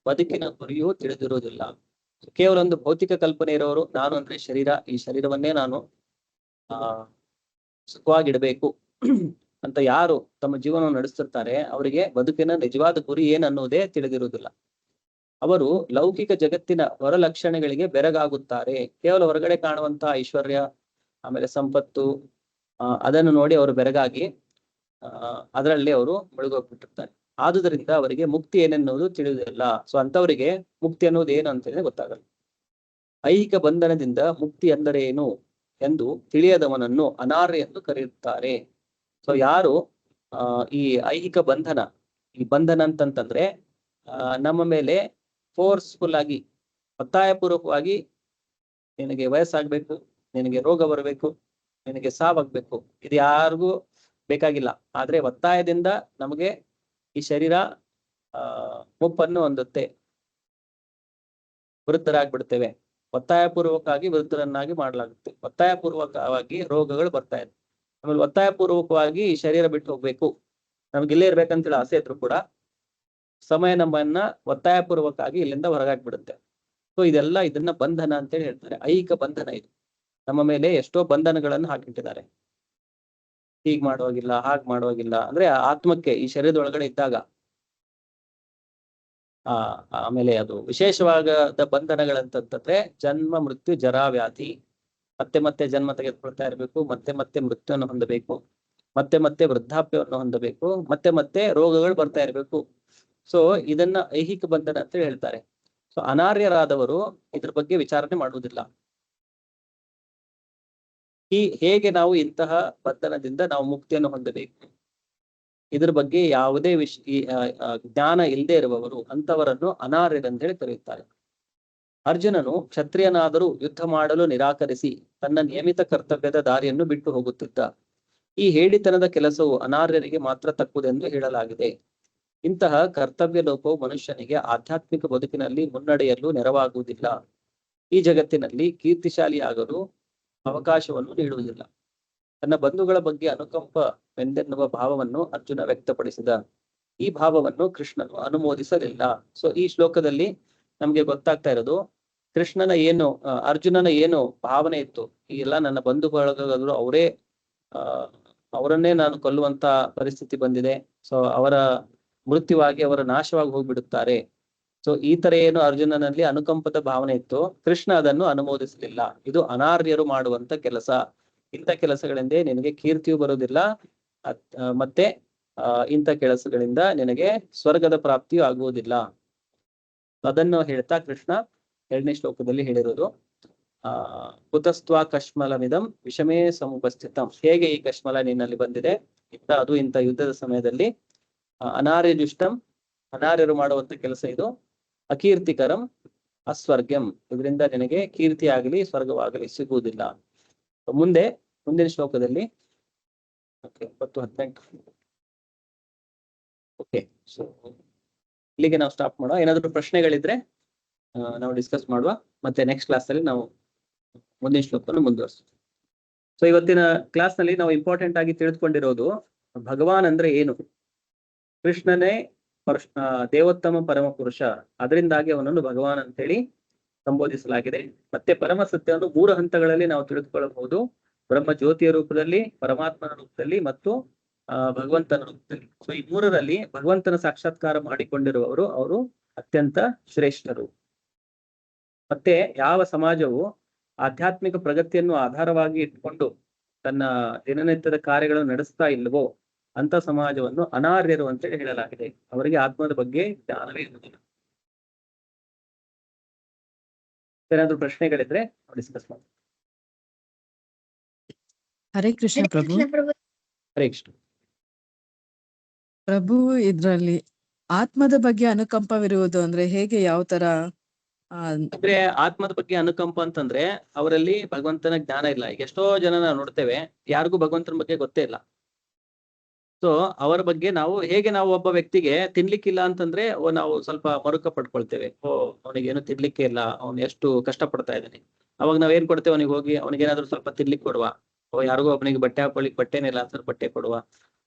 ಬದುಕಿನ ಗುರಿಯೂ ತಿಳಿದಿರುವುದಿಲ್ಲ. ಕೇವಲ ಒಂದು ಭೌತಿಕ ಕಲ್ಪನೆ ಇರೋರು, ನಾನು ಅಂದ್ರೆ ಶರೀರ, ಈ ಶರೀರವನ್ನೇ ನಾನು ಸುಖವಾಗಿಡಬೇಕು ಅಂತ ಯಾರು ತಮ್ಮ ಜೀವನವನ್ನು ನಡೆಸ್ತಿರ್ತಾರೆ, ಅವರಿಗೆ ಬದುಕಿನ ನಿಜವಾದ ಗುರಿ ಏನನ್ನುವುದೇ ತಿಳಿದಿರುವುದಿಲ್ಲ. ಅವರು ಲೌಕಿಕ ಜಗತ್ತಿನ ಹೊರಲಕ್ಷಣಗಳಿಗೆ ಬೆರಗಾಗುತ್ತಾರೆ. ಕೇವಲ ಹೊರಗಡೆ ಕಾಣುವಂತಹ ಐಶ್ವರ್ಯ, ಆಮೇಲೆ ಸಂಪತ್ತು, ಅದನ್ನು ನೋಡಿ ಅವರು ಬೆರಗಾಗಿ ಅದರಲ್ಲಿ ಅವರು ಮುಳುಗೋಗ್ಬಿಟ್ಟಿರ್ತಾರೆ. ಆದುದರಿಂದ ಅವರಿಗೆ ಮುಕ್ತಿ ಏನೆನ್ನುವುದು ತಿಳಿಯುವುದಿಲ್ಲ. ಸೊ ಅಂತವರಿಗೆ ಮುಕ್ತಿ ಅನ್ನೋದು ಏನು ಅಂತೇಳಿ ಗೊತ್ತಾಗಲ್ಲ. ಐಹಿಕ ಬಂಧನದಿಂದ ಮುಕ್ತಿ ಅಂದರೆ ಏನು ಎಂದು ತಿಳಿಯದವನನ್ನು ಅನಾರ್ಯ ಎಂದು ಕರೆಯುತ್ತಾರೆ. ಸೊ ಯಾರು ಈ ಐಹಿಕ ಬಂಧನ, ಈ ಬಂಧನ ಅಂತಂತಂದ್ರೆ ನಮ್ಮ ಮೇಲೆ ಫೋರ್ಸ್ಫುಲ್ ಆಗಿ, ಒತ್ತಾಯಪೂರ್ವಕವಾಗಿ ನಿನಗೆ ವಯಸ್ಸಾಗ್ಬೇಕು, ನಿನಗೆ ರೋಗ ಬರಬೇಕು, ನಿನಗೆ ಸಾವಾಗ್ಬೇಕು, ಇದು ಯಾರಿಗೂ ಬೇಕಾಗಿಲ್ಲ. ಆದ್ರೆ ಒತ್ತಾಯದಿಂದ ನಮಗೆ ಈ ಶರೀರ ಮುಪ್ಪನ್ನು ಹೊಂದುತ್ತೆ, ವೃದ್ಧರಾಗ್ಬಿಡ್ತೇವೆ. ಒತ್ತಾಯಪೂರ್ವಕವಾಗಿ ವೃದ್ಧರನ್ನಾಗಿ ಮಾಡಲಾಗುತ್ತೆ. ಒತ್ತಾಯಪೂರ್ವಕವಾಗಿ ರೋಗಗಳು ಬರ್ತಾ ಇದೆ. ಆಮೇಲೆ ಒತ್ತಾಯಪೂರ್ವಕವಾಗಿ ಈ ಶರೀರ ಬಿಟ್ಟು ಹೋಗ್ಬೇಕು, ನಮ್ಗೆ ಇಲ್ಲೇ ಇರ್ಬೇಕಂತೇಳಿ ಆಸೆ ಇದ್ರು ಕೂಡ ಸಮಯ ನಮ್ಮನ್ನ ಒತ್ತಾಯಪೂರ್ವಕವಾಗಿ ಇಲ್ಲಿಂದ ಹೊರಗಾಕ್ಬಿಡುತ್ತೆ. ಸೊ ಇದನ್ನ ಬಂಧನ ಅಂತೇಳಿ ಹೇಳ್ತಾರೆ. ಐಹಿಕ ಬಂಧನ ಇದು. ನಮ್ಮ ಮೇಲೆ ಎಷ್ಟೋ ಬಂಧನಗಳನ್ನು ಹಾಕಿಟ್ಟಿದ್ದಾರೆ. ಹೀಗ್ ಮಾಡುವಾಗಿಲ್ಲ, ಹಾಗ್ ಮಾಡುವಾಗಿಲ್ಲ, ಅಂದ್ರೆ ಆತ್ಮಕ್ಕೆ ಈ ಶರೀರದೊಳಗಡೆ ಇದ್ದಾಗ ಆಮೇಲೆ ಅದು ವಿಶೇಷವಾದ ಬಂಧನಗಳಂತಂದ್ರೆ ಜನ್ಮ, ಮೃತ್ಯು, ಜರಾ, ವ್ಯಾಧಿ. ಮತ್ತೆ ಮತ್ತೆ ಜನ್ಮ ತೆಗೆದುಕೊಳ್ತಾ ಇರ್ಬೇಕು, ಮತ್ತೆ ಮತ್ತೆ ಮೃತ್ಯುವನ್ನು ಹೊಂದಬೇಕು, ಮತ್ತೆ ಮತ್ತೆ ವೃದ್ಧಾಪ್ಯವನ್ನು ಹೊಂದಬೇಕು, ಮತ್ತೆ ಮತ್ತೆ ರೋಗಗಳು ಬರ್ತಾ ಇರ್ಬೇಕು. ಸೊ ಇದನ್ನ ಐಹಿಕ ಬಂಧನ ಅಂತ ಹೇಳ್ತಾರೆ. ಸೊ ಅನಾರ್ಯರಾದವರು ಇದ್ರ ಬಗ್ಗೆ ವಿಚಾರಣೆ ಮಾಡುವುದಿಲ್ಲ. ಹೇಗೆ ನಾವು ಇಂತಹ ಬಂಧನದಿಂದ ನಾವು ಮುಕ್ತಿಯನ್ನು ಹೊಂದಬೇಕು, ಇದ್ರ ಬಗ್ಗೆ ಯಾವುದೇ ಜ್ಞಾನ ಇಲ್ಲದೆ ಇರುವವರು ಅಂತವರನ್ನು ಅನಾರ್ಯರಂತ ಹೇಳಿ ಕರೆಯುತ್ತಾರೆ. ಅರ್ಜುನನು ಕ್ಷತ್ರಿಯನಾದರೂ ಯುದ್ಧ ಮಾಡಲು ನಿರಾಕರಿಸಿ ತನ್ನ ನಿಯಮಿತ ಕರ್ತವ್ಯದ ದಾರಿಯನ್ನು ಬಿಟ್ಟು ಹೋಗುತ್ತಿದ್ದ. ಈ ಹೇಡಿತನದ ಕೆಲಸವು ಅನಾರ್ಯರಿಗೆ ಮಾತ್ರ ತಕ್ಕುದೆಂದು ಹೇಳಲಾಗಿದೆ. ಇಂತಹ ಕರ್ತವ್ಯ ಲೋಪವು ಮನುಷ್ಯನಿಗೆ ಆಧ್ಯಾತ್ಮಿಕ ಬದುಕಿನಲ್ಲಿ ಮುನ್ನಡೆಯಲು ನೆರವಾಗುವುದಿಲ್ಲ. ಈ ಜಗತ್ತಿನಲ್ಲಿ ಕೀರ್ತಿಶಾಲಿಯಾಗಲು ಅವಕಾಶವನ್ನು ನೀಡುವುದಿಲ್ಲ. ತನ್ನ ಬಂಧುಗಳ ಬಗ್ಗೆ ಅನುಕಂಪವೆಂದೆನ್ನುವ ಭಾವವನ್ನು ಅರ್ಜುನ ವ್ಯಕ್ತಪಡಿಸಿದ. ಈ ಭಾವವನ್ನು ಕೃಷ್ಣನು ಅನುಮೋದಿಸಲಿಲ್ಲ. ಸೊ ಈ ಶ್ಲೋಕದಲ್ಲಿ ನಮ್ಗೆ ಗೊತ್ತಾಗ್ತಾ ಇರೋದು ಕೃಷ್ಣನ ಅರ್ಜುನನ ಏನು ಭಾವನೆ ಇತ್ತು. ಈಗೆಲ್ಲ ನನ್ನ ಬಂಧು ಬಳಗಗಳು ಅವರನ್ನೇ ನಾನು ಕೊಲ್ಲುವಂತ ಪರಿಸ್ಥಿತಿ ಬಂದಿದೆ. ಸೊ ಅವರ ಮೃತ್ಯುವಾಗಿ ಅವರ ನಾಶವಾಗಿ ಹೋಗ್ಬಿಡುತ್ತಾರೆ. ಸೊ ಈ ತರ ಏನು ಅರ್ಜುನನಲ್ಲಿ ಅನುಕಂಪದ ಭಾವನೆ ಇತ್ತು, ಕೃಷ್ಣ ಅದನ್ನು ಅನುಮೋದಿಸಲಿಲ್ಲ. ಇದು ಅನಾರ್ಯರು ಮಾಡುವಂತ ಕೆಲಸ. ಇಂಥ ಕೆಲಸಗಳಿಂದ ನಿನಗೆ ಕೀರ್ತಿಯು ಬರುವುದಿಲ್ಲ, ಮತ್ತೆ ಇಂಥ ಕೆಲಸಗಳಿಂದ ನಿನಗೆ ಸ್ವರ್ಗದ ಪ್ರಾಪ್ತಿಯೂ ಆಗುವುದಿಲ್ಲ. ಅದನ್ನು ಹೇಳ್ತಾ ಕೃಷ್ಣ 2ನೇ ಶ್ಲೋಕದಲ್ಲಿ ಹೇಳಿರೋದು ಕುತಸ್ತ್ವಾ ಕಶ್ಮಲಮಿದಂ ವಿಷಮೇ ಸಮುಪಸ್ಥಿತಂ. ಹೇಗೆ ಈ ಕಶ್ಮಲ ನಿನ್ನಲ್ಲಿ ಬಂದಿದೆ, ಇಂಥ ಯುದ್ಧದ ಸಮಯದಲ್ಲಿ ಅನಾರ್ಯಜುಷ್ಟಂ, ಅನಾರ್ಯರು ಮಾಡುವಂತ ಕೆಲಸ ಇದು. ಅಕೀರ್ತಿಕರಂ ಅಸ್ವರ್ಗ್ಯಂ, ಇದರಿಂದ ನಿನಗೆ ಕೀರ್ತಿ ಆಗಲಿ ಸ್ವರ್ಗವಾಗಲಿ ಸಿಗುವುದಿಲ್ಲ. ಮುಂದಿನ ಶ್ಲೋಕದಲ್ಲಿ 10-18. ಓಕೆ, ಸೊ ಇಲ್ಲಿಗೆ ನಾವು ಸ್ಟಾಪ್ ಮಾಡುವ. ಏನಾದ್ರು ಪ್ರಶ್ನೆಗಳಿದ್ರೆ ನಾವು ಡಿಸ್ಕಸ್ ಮಾಡುವ. ಮತ್ತೆ ನೆಕ್ಸ್ಟ್ ಕ್ಲಾಸ್ ಅಲ್ಲಿ ನಾವು ಮುಂದಿನ ಶ್ಲೋಕವನ್ನು ಮುಂದುವರಿಸ್ತೀವಿ. ಸೊ ಇವತ್ತಿನ ಕ್ಲಾಸ್ ನಲ್ಲಿ ನಾವು ಇಂಪಾರ್ಟೆಂಟ್ ಆಗಿ ತಿಳಿದುಕೊಂಡಿರೋದು ಭಗವಾನ್ ಅಂದ್ರೆ ಏನು. ಕೃಷ್ಣನೇ ದೇವೋತ್ತಮ ಪರಮ ಪುರುಷ, ಅದರಿಂದಾಗಿ ಅವನನ್ನು ಭಗವಾನ್ ಅಂತ ಹೇಳಿ ಸಂಬೋಧಿಸಲಾಗಿದೆ. ಮತ್ತೆ ಪರಮ ಸತ್ಯವನ್ನು 3 ಹಂತಗಳಲ್ಲಿ ನಾವು ತಿಳಿದುಕೊಳ್ಳಬಹುದು. ಬ್ರಹ್ಮ ಜ್ಯೋತಿಯ ರೂಪದಲ್ಲಿ, ಪರಮಾತ್ಮನ ರೂಪದಲ್ಲಿ ಮತ್ತು ಭಗವಂತನ ರೂಪದಲ್ಲಿ. ಸೊ ಈ 3ರಲ್ಲಿ ಭಗವಂತನ ಸಾಕ್ಷಾತ್ಕಾರ ಮಾಡಿಕೊಂಡಿರುವವರು ಅವರು ಅತ್ಯಂತ ಶ್ರೇಷ್ಠರು. ಮತ್ತೆ ಯಾವ ಸಮಾಜವು ಆಧ್ಯಾತ್ಮಿಕ ಪ್ರಗತಿಯನ್ನು ಆಧಾರವಾಗಿ ಇಟ್ಕೊಂಡು ತನ್ನ ದಿನನಿತ್ಯದ ಕಾರ್ಯಗಳನ್ನು ನಡೆಸ್ತಾ ಇಲ್ವೋ ಅಂತ ಸಮಾಜವನ್ನು ಅನಾರ್ಯರು ಅಂತೇಳಿ ಹೇಳಲಾಗಿದೆ. ಅವರಿಗೆ ಆತ್ಮದ ಬಗ್ಗೆ ಜ್ಞಾನವೇ ಇರುವುದಿಲ್ಲ. ಏನಾದ್ರು ಪ್ರಶ್ನೆಗಳಿದ್ರೆ ಡಿಸ್ಕಸ್ ಮಾಡಿ. ಹರೇ ಕೃಷ್ಣ ಪ್ರಭು. ಹರೇ ಕೃಷ್ಣ ಪ್ರಭು, ಇದ್ರಲ್ಲಿ ಆತ್ಮದ ಬಗ್ಗೆ ಅನುಕಂಪವಿರುವುದು ಅಂದ್ರೆ ಹೇಗೆ, ಯಾವ ತರ? ಅಂದ್ರೆ ಆತ್ಮದ ಬಗ್ಗೆ ಅನುಕಂಪ ಅಂತಂದ್ರೆ ಅವರಲ್ಲಿ ಭಗವಂತನ ಜ್ಞಾನ ಇಲ್ಲ. ಈಗ ಎಷ್ಟೋ ಜನ ನಾವು ನೋಡ್ತೇವೆ, ಯಾರಿಗೂ ಭಗವಂತನ ಬಗ್ಗೆ ಗೊತ್ತೇ ಇಲ್ಲ. ಸೊ ಅವರ ಬಗ್ಗೆ ನಾವು ಒಬ್ಬ ವ್ಯಕ್ತಿಗೆ ತಿನ್ಲಿಕ್ಕಿಲ್ಲ ಅಂತಂದ್ರೆ ನಾವು ಸ್ವಲ್ಪ ಮರುಕ ಪಡ್ಕೊಳ್ತೇವೆ. ಅವನಿಗೇನು ತಿನ್ಲಿಕ್ಕೆ ಇಲ್ಲ, ಅವ್ನು ಎಷ್ಟು ಕಷ್ಟ ಪಡ್ತಾ ಇದ್ದಾನೆ. ಅವಾಗ ನಾವೇನ್ ಕೊಡ್ತೇವೆ, ಅವನಿಗೆ ಹೋಗಿ ಅವನಿಗೇನಾದ್ರೂ ಸ್ವಲ್ಪ ತಿನ್ಲಿಕ್ಕೆ ಕೊಡುವ. ಯಾರಿಗೂ ಒಬ್ಬನಿಗೆ ಬಟ್ಟೆ ಹಾಕೊಳ್ಳಿಕ್ ಬಟ್ಟೆನೇ ಇಲ್ಲ ಅಂತ ಬಟ್ಟೆ ಕೊಡುವ.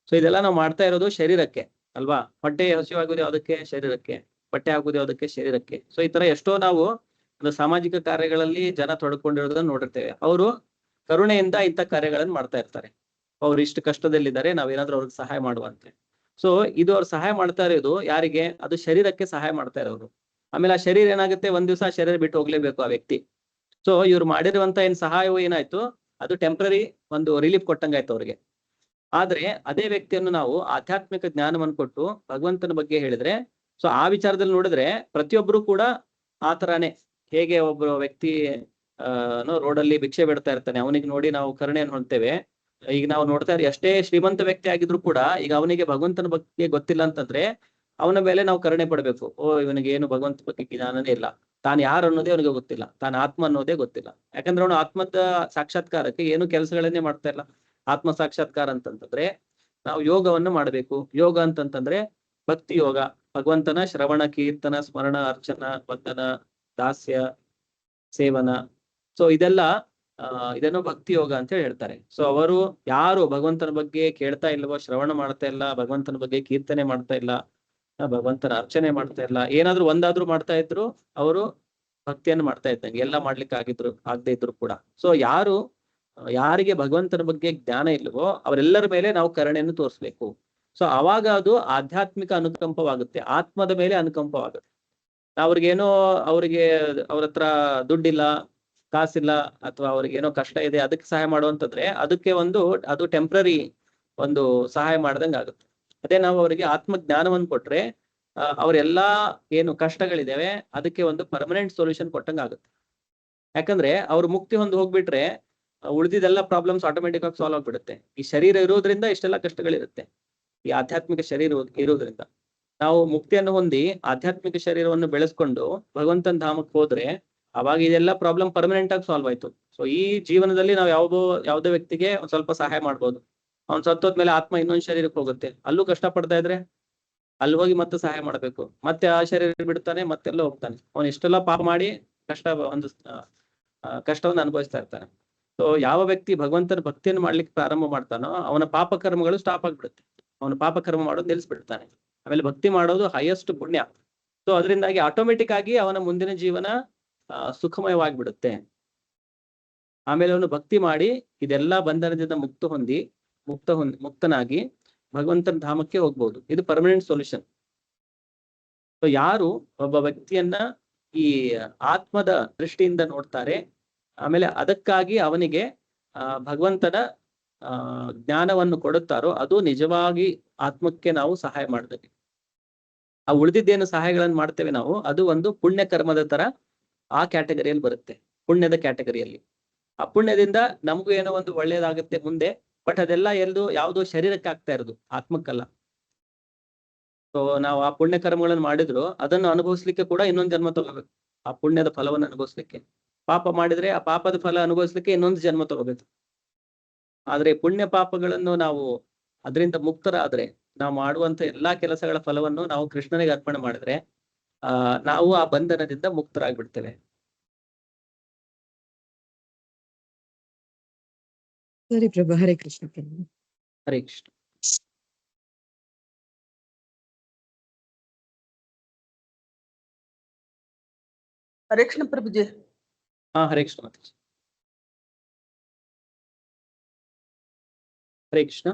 ಸೊ ಇದೆಲ್ಲ ನಾವು ಮಾಡ್ತಾ ಇರೋದು ಶರೀರಕ್ಕೆ ಅಲ್ವಾ. ಹೊಟ್ಟೆ ಹಸಿವಾಗುವುದು ಯಾವುದಕ್ಕೆ? ಶರೀರಕ್ಕೆ. ಬಟ್ಟೆ ಹಾಕುವುದು ಯಾವುದಕ್ಕೆ? ಶರೀರಕ್ಕೆ. ಸೊ ಈ ತರ ಎಷ್ಟೋ ನಾವು ಸಾಮಾಜಿಕ ಕಾರ್ಯಗಳಲ್ಲಿ ಜನ ತೊಡ್ಕೊಂಡಿರೋದನ್ನ ನೋಡಿರ್ತೇವೆ. ಅವರು ಕರುಣೆಯಿಂದ ಇಂಥ ಕಾರ್ಯಗಳನ್ನು ಮಾಡ್ತಾ ಇರ್ತಾರೆ. ಅವ್ರು ಇಷ್ಟು ಕಷ್ಟದಲ್ಲಿದ್ದಾರೆ, ನಾವೇನಾದ್ರೂ ಅವ್ರಿಗೆ ಸಹಾಯ ಮಾಡುವಂತೆ. ಸೊ ಇದು ಅವ್ರು ಸಹಾಯ ಮಾಡ್ತಾ ಇರೋದು ಯಾರಿಗೆ? ಅದು ಶರೀರಕ್ಕೆ ಸಹಾಯ ಮಾಡ್ತಾ ಇರೋರು. ಆಮೇಲೆ ಆ ಶರೀರ ಏನಾಗುತ್ತೆ, ಒಂದ್ ದಿವಸ ಶರೀರ ಬಿಟ್ಟು ಹೋಗ್ಲೇಬೇಕು ಆ ವ್ಯಕ್ತಿ. ಸೊ ಇವ್ರು ಮಾಡಿರುವಂತ ಸಹಾಯವು ಏನಾಯ್ತು, ಅದು ಟೆಂಪ್ರರಿ ಒಂದು ರಿಲೀಫ್ ಕೊಟ್ಟಂಗಾಯ್ತು ಅವ್ರಿಗೆ. ಆದ್ರೆ ಅದೇ ವ್ಯಕ್ತಿಯನ್ನು ನಾವು ಆಧ್ಯಾತ್ಮಿಕ ಜ್ಞಾನವನ್ನು ಕೊಟ್ಟು ಭಗವಂತನ ಬಗ್ಗೆ ಹೇಳಿದ್ರೆ, ಸೊ ಆ ವಿಚಾರದಲ್ಲಿ ನೋಡಿದ್ರೆ ಪ್ರತಿಯೊಬ್ಬರು ಕೂಡ ಆ ತರಾನೇ. ಹೇಗೆ ಒಬ್ಬರು ವ್ಯಕ್ತಿ ರೋಡಲ್ಲಿ ಭಿಕ್ಷೆ ಬಿಡ್ತಾ ಇರ್ತಾನೆ, ಅವನಿಗೆ ನೋಡಿ ನಾವು ಕರುಣೆಯನ್ನು ಹೊಂದ್ತೇವೆ. ಈಗ ನಾವು ನೋಡ್ತಾ ಇದ್ರೆ ಎಷ್ಟೇ ಶ್ರೀಮಂತ ವ್ಯಕ್ತಿ ಆಗಿದ್ರು ಕೂಡ ಈಗ ಅವನಿಗೆ ಭಗವಂತನ ಬಗ್ಗೆ ಗೊತ್ತಿಲ್ಲ ಅಂತಂದ್ರೆ ಅವನ ಮೇಲೆ ನಾವು ಕರುಣೆ ಪಡಬೇಕು. ಇವನಿಗೆ ಏನು ಭಗವಂತ ಬಗ್ಗೆ ಜ್ಞಾನನೇ ಇಲ್ಲ, ತಾನು ಯಾರು ಅನ್ನೋದೇ ಅವನಿಗೆ ಗೊತ್ತಿಲ್ಲ, ತಾನು ಆತ್ಮ ಅನ್ನೋದೇ ಗೊತ್ತಿಲ್ಲ. ಯಾಕಂದ್ರೆ ಅವನು ಆತ್ಮದ ಸಾಕ್ಷಾತ್ಕಾರಕ್ಕೆ ಏನು ಕೆಲಸಗಳನ್ನೇ ಮಾಡ್ತಾ ಇಲ್ಲ. ಆತ್ಮ ಸಾಕ್ಷಾತ್ಕಾರ ಅಂತಂತಂದ್ರೆ ನಾವು ಯೋಗವನ್ನು ಮಾಡಬೇಕು. ಯೋಗ ಅಂತಂತಂದ್ರೆ ಭಕ್ತಿ ಯೋಗ, ಭಗವಂತನ ಶ್ರವಣ, ಕೀರ್ತನ, ಸ್ಮರಣ, ಅರ್ಚನ, ವಂದನ, ದಾಸ್ಯ, ಸೇವನ. ಸೊ ಇದೆಲ್ಲ ಇದನ್ನು ಭಕ್ತಿ ಯೋಗ ಅಂತ ಹೇಳ್ತಾರೆ. ಸೊ ಅವರು ಯಾರು ಭಗವಂತನ ಬಗ್ಗೆ ಕೇಳ್ತಾ ಇಲ್ವೋ, ಶ್ರವಣ ಮಾಡ್ತಾ ಇಲ್ಲ, ಭಗವಂತನ ಬಗ್ಗೆ ಕೀರ್ತನೆ ಮಾಡ್ತಾ ಇಲ್ಲ, ಭಗವಂತನ ಅರ್ಚನೆ ಮಾಡ್ತಾ ಇಲ್ಲ, ಏನಾದ್ರೂ ಒಂದಾದ್ರೂ ಮಾಡ್ತಾ ಇದ್ರು ಅವರು ಭಕ್ತಿಯನ್ನು ಮಾಡ್ತಾ ಇದ್ದಂಗೆ, ಎಲ್ಲ ಮಾಡ್ಲಿಕ್ಕೆ ಆಗದೆ ಇದ್ರು ಕೂಡ. ಸೊ ಯಾರಿಗೆ ಭಗವಂತನ ಬಗ್ಗೆ ಜ್ಞಾನ ಇಲ್ವೋ ಅವರೆಲ್ಲರ ಮೇಲೆ ನಾವು ಕರುಣೆಯನ್ನು ತೋರಿಸ್ಬೇಕು. ಸೊ ಅವಾಗ ಅದು ಆಧ್ಯಾತ್ಮಿಕ ಅನುಕಂಪವಾಗುತ್ತೆ, ಆತ್ಮದ ಮೇಲೆ ಅನುಕಂಪವಾಗುತ್ತೆ. ಅವ್ರಿಗೇನೋ ಅವ್ರ ಹತ್ರ ದುಡ್ಡಿಲ್ಲ, ಕಾಸಿಲ್ಲ, ಅಥವಾ ಅವ್ರಿಗೇನೋ ಕಷ್ಟ ಇದೆ, ಅದಕ್ಕೆ ಸಹಾಯ ಮಾಡುವಂತಂದ್ರೆ ಅದು ಟೆಂಪ್ರರಿ ಒಂದು ಸಹಾಯ ಮಾಡ್ದಂಗೆ ಆಗುತ್ತೆ. ಅದೇ ನಾವು ಅವರಿಗೆ ಆತ್ಮ ಜ್ಞಾನವನ್ನು ಕೊಟ್ರೆ ಅವರೆಲ್ಲಾ ಏನು ಕಷ್ಟಗಳಿದಾವೆ ಅದಕ್ಕೆ ಒಂದು ಪರ್ಮನೆಂಟ್ ಸೊಲ್ಯೂಷನ್ ಕೊಟ್ಟಂಗ ಆಗುತ್ತೆ. ಯಾಕಂದ್ರೆ ಅವ್ರು ಮುಕ್ತಿ ಹೊಂದಿ ಹೋಗ್ಬಿಟ್ರೆ ಉಳಿದಿದ್ದೆಲ್ಲ ಪ್ರಾಬ್ಲಮ್ಸ್ ಆಟೋಮೆಟಿಕ್ ಆಗಿ ಸಾಲ್ವ್ ಆಗ್ಬಿಡುತ್ತೆ. ಈ ಶರೀರ ಇರೋದ್ರಿಂದ ಇಷ್ಟೆಲ್ಲ ಕಷ್ಟಗಳಿರುತ್ತೆ, ಈ ಆಧ್ಯಾತ್ಮಿಕ ಶರೀರ ಇರೋದ್ರಿಂದ. ನಾವು ಮುಕ್ತಿಯನ್ನು ಹೊಂದಿ ಆಧ್ಯಾತ್ಮಿಕ ಶರೀರವನ್ನು ಬೆಳೆಸ್ಕೊಂಡು ಭಗವಂತನ ಧಾಮಕ್ಕೆ ಹೋದ್ರೆ ಅವಾಗ ಇದೆಲ್ಲ ಪ್ರಾಬ್ಲಮ್ ಪರ್ಮನೆಂಟ್ ಆಗಿ ಸಾಲ್ವ್ ಆಯ್ತು. ಸೊ ಈ ಜೀವನದಲ್ಲಿ ನಾವು ಯಾವುದೇ ವ್ಯಕ್ತಿಗೆ ಒಂದ್ ಸ್ವಲ್ಪ ಸಹಾಯ ಮಾಡ್ಬೋದು. ಅವ್ನ್ ಸತ್ತೋದ್ಮೇಲೆ ಆತ್ಮ ಇನ್ನೊಂದು ಶರೀರಕ್ಕೆ ಹೋಗುತ್ತೆ, ಅಲ್ಲೂ ಕಷ್ಟ ಪಡ್ತಾ ಇದ್ರೆ ಅಲ್ಲಿ ಹೋಗಿ ಮತ್ತೆ ಸಹಾಯ ಮಾಡ್ಬೇಕು, ಮತ್ತೆ ಆ ಶರೀರ ಬಿಡ್ತಾನೆ, ಮತ್ತೆಲ್ಲ ಹೋಗ್ತಾನೆ. ಅವನ್ ಇಷ್ಟೆಲ್ಲ ಪಾಪ ಮಾಡಿ ಕಷ್ಟವನ್ನು ಅನುಭವಿಸ್ತಾ ಇರ್ತಾನೆ. ಸೊ ಯಾವ ವ್ಯಕ್ತಿ ಭಗವಂತನ ಭಕ್ತಿಯನ್ನು ಮಾಡ್ಲಿಕ್ಕೆ ಪ್ರಾರಂಭ ಮಾಡ್ತಾನೋ ಅವನ ಪಾಪ ಕರ್ಮಗಳು ಸ್ಟಾಪ್ ಆಗ್ಬಿಡುತ್ತೆ, ಅವನ ಪಾಪ ಕರ್ಮ ಮಾಡೋದು ನಿಲ್ಲಿಸ್ಬಿಡ್ತಾನೆ. ಆಮೇಲೆ ಭಕ್ತಿ ಮಾಡೋದು ಹೈಯೆಸ್ಟ್ ಪುಣ್ಯ. ಸೊ ಅದರಿಂದಾಗಿ ಆಟೋಮೆಟಿಕ್ ಆಗಿ ಅವನ ಮುಂದಿನ ಜೀವನ ಸುಖಮಯವಾಗಿಬಿಡುತ್ತೆ. ಆಮೇಲೆ ಅವನು ಭಕ್ತಿ ಮಾಡಿ ಇದೆಲ್ಲಾ ಬಂಧನದಿಂದ ಮುಕ್ತನಾಗಿ ಭಗವಂತನ ಧಾಮಕ್ಕೆ ಹೋಗ್ಬಹುದು. ಇದು ಪರ್ಮನೆಂಟ್ ಸೊಲ್ಯೂಷನ್. ಸೊ ಯಾರು ಒಬ್ಬ ವ್ಯಕ್ತಿಯನ್ನ ಈ ಆತ್ಮದ ದೃಷ್ಟಿಯಿಂದ ನೋಡ್ತಾರೆ, ಆಮೇಲೆ ಅದಕ್ಕಾಗಿ ಅವನಿಗೆ ಭಗವಂತನ ಜ್ಞಾನವನ್ನು ಕೊಡುತ್ತಾರೋ ಅದು ನಿಜವಾಗಿ ಆತ್ಮಕ್ಕೆ ನಾವು ಸಹಾಯ ಮಾಡ್ತೇವೆ. ಆ ಉಳಿದಿದ್ದೇನು ಸಹಾಯಗಳನ್ನು ಮಾಡ್ತೇವೆ ನಾವು, ಅದು ಒಂದು ಪುಣ್ಯ ಕರ್ಮದ ತರ ಆ ಕ್ಯಾಟಗರಿಯಲ್ಲಿ ಬರುತ್ತೆ, ಪುಣ್ಯದ ಕ್ಯಾಟಗರಿಯಲ್ಲಿ. ಆ ಪುಣ್ಯದಿಂದ ನಮಗೂ ಏನೋ ಒಂದು ಒಳ್ಳೇದಾಗುತ್ತೆ ಮುಂದೆ, ಬಟ್ ಅದೆಲ್ಲ ಯಾವ್ದು ಶರೀರಕ್ಕೆ ಆಗ್ತಾ ಇರೋದು, ಆತ್ಮಕ್ಕಲ್ಲ. ಸೊ ನಾವು ಆ ಪುಣ್ಯ ಕರ್ಮಗಳನ್ನು ಮಾಡಿದ್ರು ಅದನ್ನು ಅನುಭವಿಸ್ಲಿಕ್ಕೆ ಕೂಡ ಇನ್ನೊಂದು ಜನ್ಮ ತಗೋಬೇಕು, ಆ ಪುಣ್ಯದ ಫಲವನ್ನು ಅನುಭವಿಸ್ಲಿಕ್ಕೆ. ಪಾಪ ಮಾಡಿದ್ರೆ ಆ ಪಾಪದ ಫಲ ಅನುಭವಿಸ್ಲಿಕ್ಕೆ ಇನ್ನೊಂದು ಜನ್ಮ ತಗೋಬೇಕು. ಆದ್ರೆ ಪುಣ್ಯ ಪಾಪಗಳನ್ನು ನಾವು ಅದರಿಂದ ಮುಕ್ತರಾದ್ರೆ, ನಾವು ಮಾಡುವಂತ ಎಲ್ಲಾ ಕೆಲಸಗಳ ಫಲವನ್ನು ನಾವು ಕೃಷ್ಣನಿಗೆ ಅರ್ಪಣೆ ಮಾಡಿದ್ರೆ ನಾವು ಆ ಬಂಧನದಿಂದ ಮುಕ್ತರಾಗ್ಬಿಡ್ತೇವೆ. ಸರಿ ಪ್ರಭು, ಹರೇ ಕೃಷ್ಣ ಪ್ರಭು. ಹರೇ ಕೃಷ್ಣ. ಹರೇ ಕೃಷ್ಣ ಪ್ರಭುಜಿ. ಹರೇ ಕೃಷ್ಣ ಮಾತಾಜಿ. ಹರೇ ಕೃಷ್ಣ.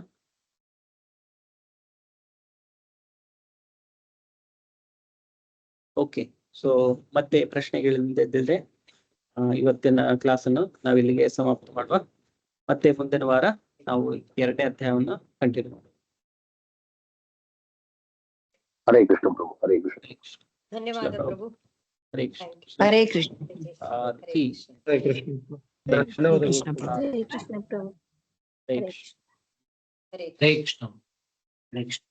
ಓಕೆ, ಸೊ ಮತ್ತೆ ಪ್ರಶ್ನೆಗಳಿಲ್ಲದಿದ್ರೆ ಇವತ್ತಿನ ಕ್ಲಾಸ್ ಅನ್ನು ನಾವಿಲ್ಲಿಗೆ ಸಮಾಪ್ತ ಮಾಡುವ. ಮತ್ತೆ ಮುಂದಿನ ವಾರ ನಾವು 2ನೇ ಅಧ್ಯಾಯವನ್ನು ಕಂಟಿನ್ಯೂ ಮಾಡುವ. ಹರೇ ಕೃಷ್ಣ ಪ್ರಭು. ಹರೇ ಕೃಷ್ಣ. ಧನ್ಯವಾದ ಪ್ರಭು. ಹರೇ ಕೃಷ್ಣ. ಹರೇ ಕೃಷ್ಣ. ಹರೇ ಕೃಷ್ಣ. ಹರೇ ಕೃಷ್ಣ ಪ್ರಭು. ಹರೇ ಕೃಷ್ಣ ಪ್ರಭು. ಹರೇ ಕೃಷ್ಣ. ಹರೇ ಕೃಷ್ಣ. ಹರೇ ಕೃಷ್ಣ.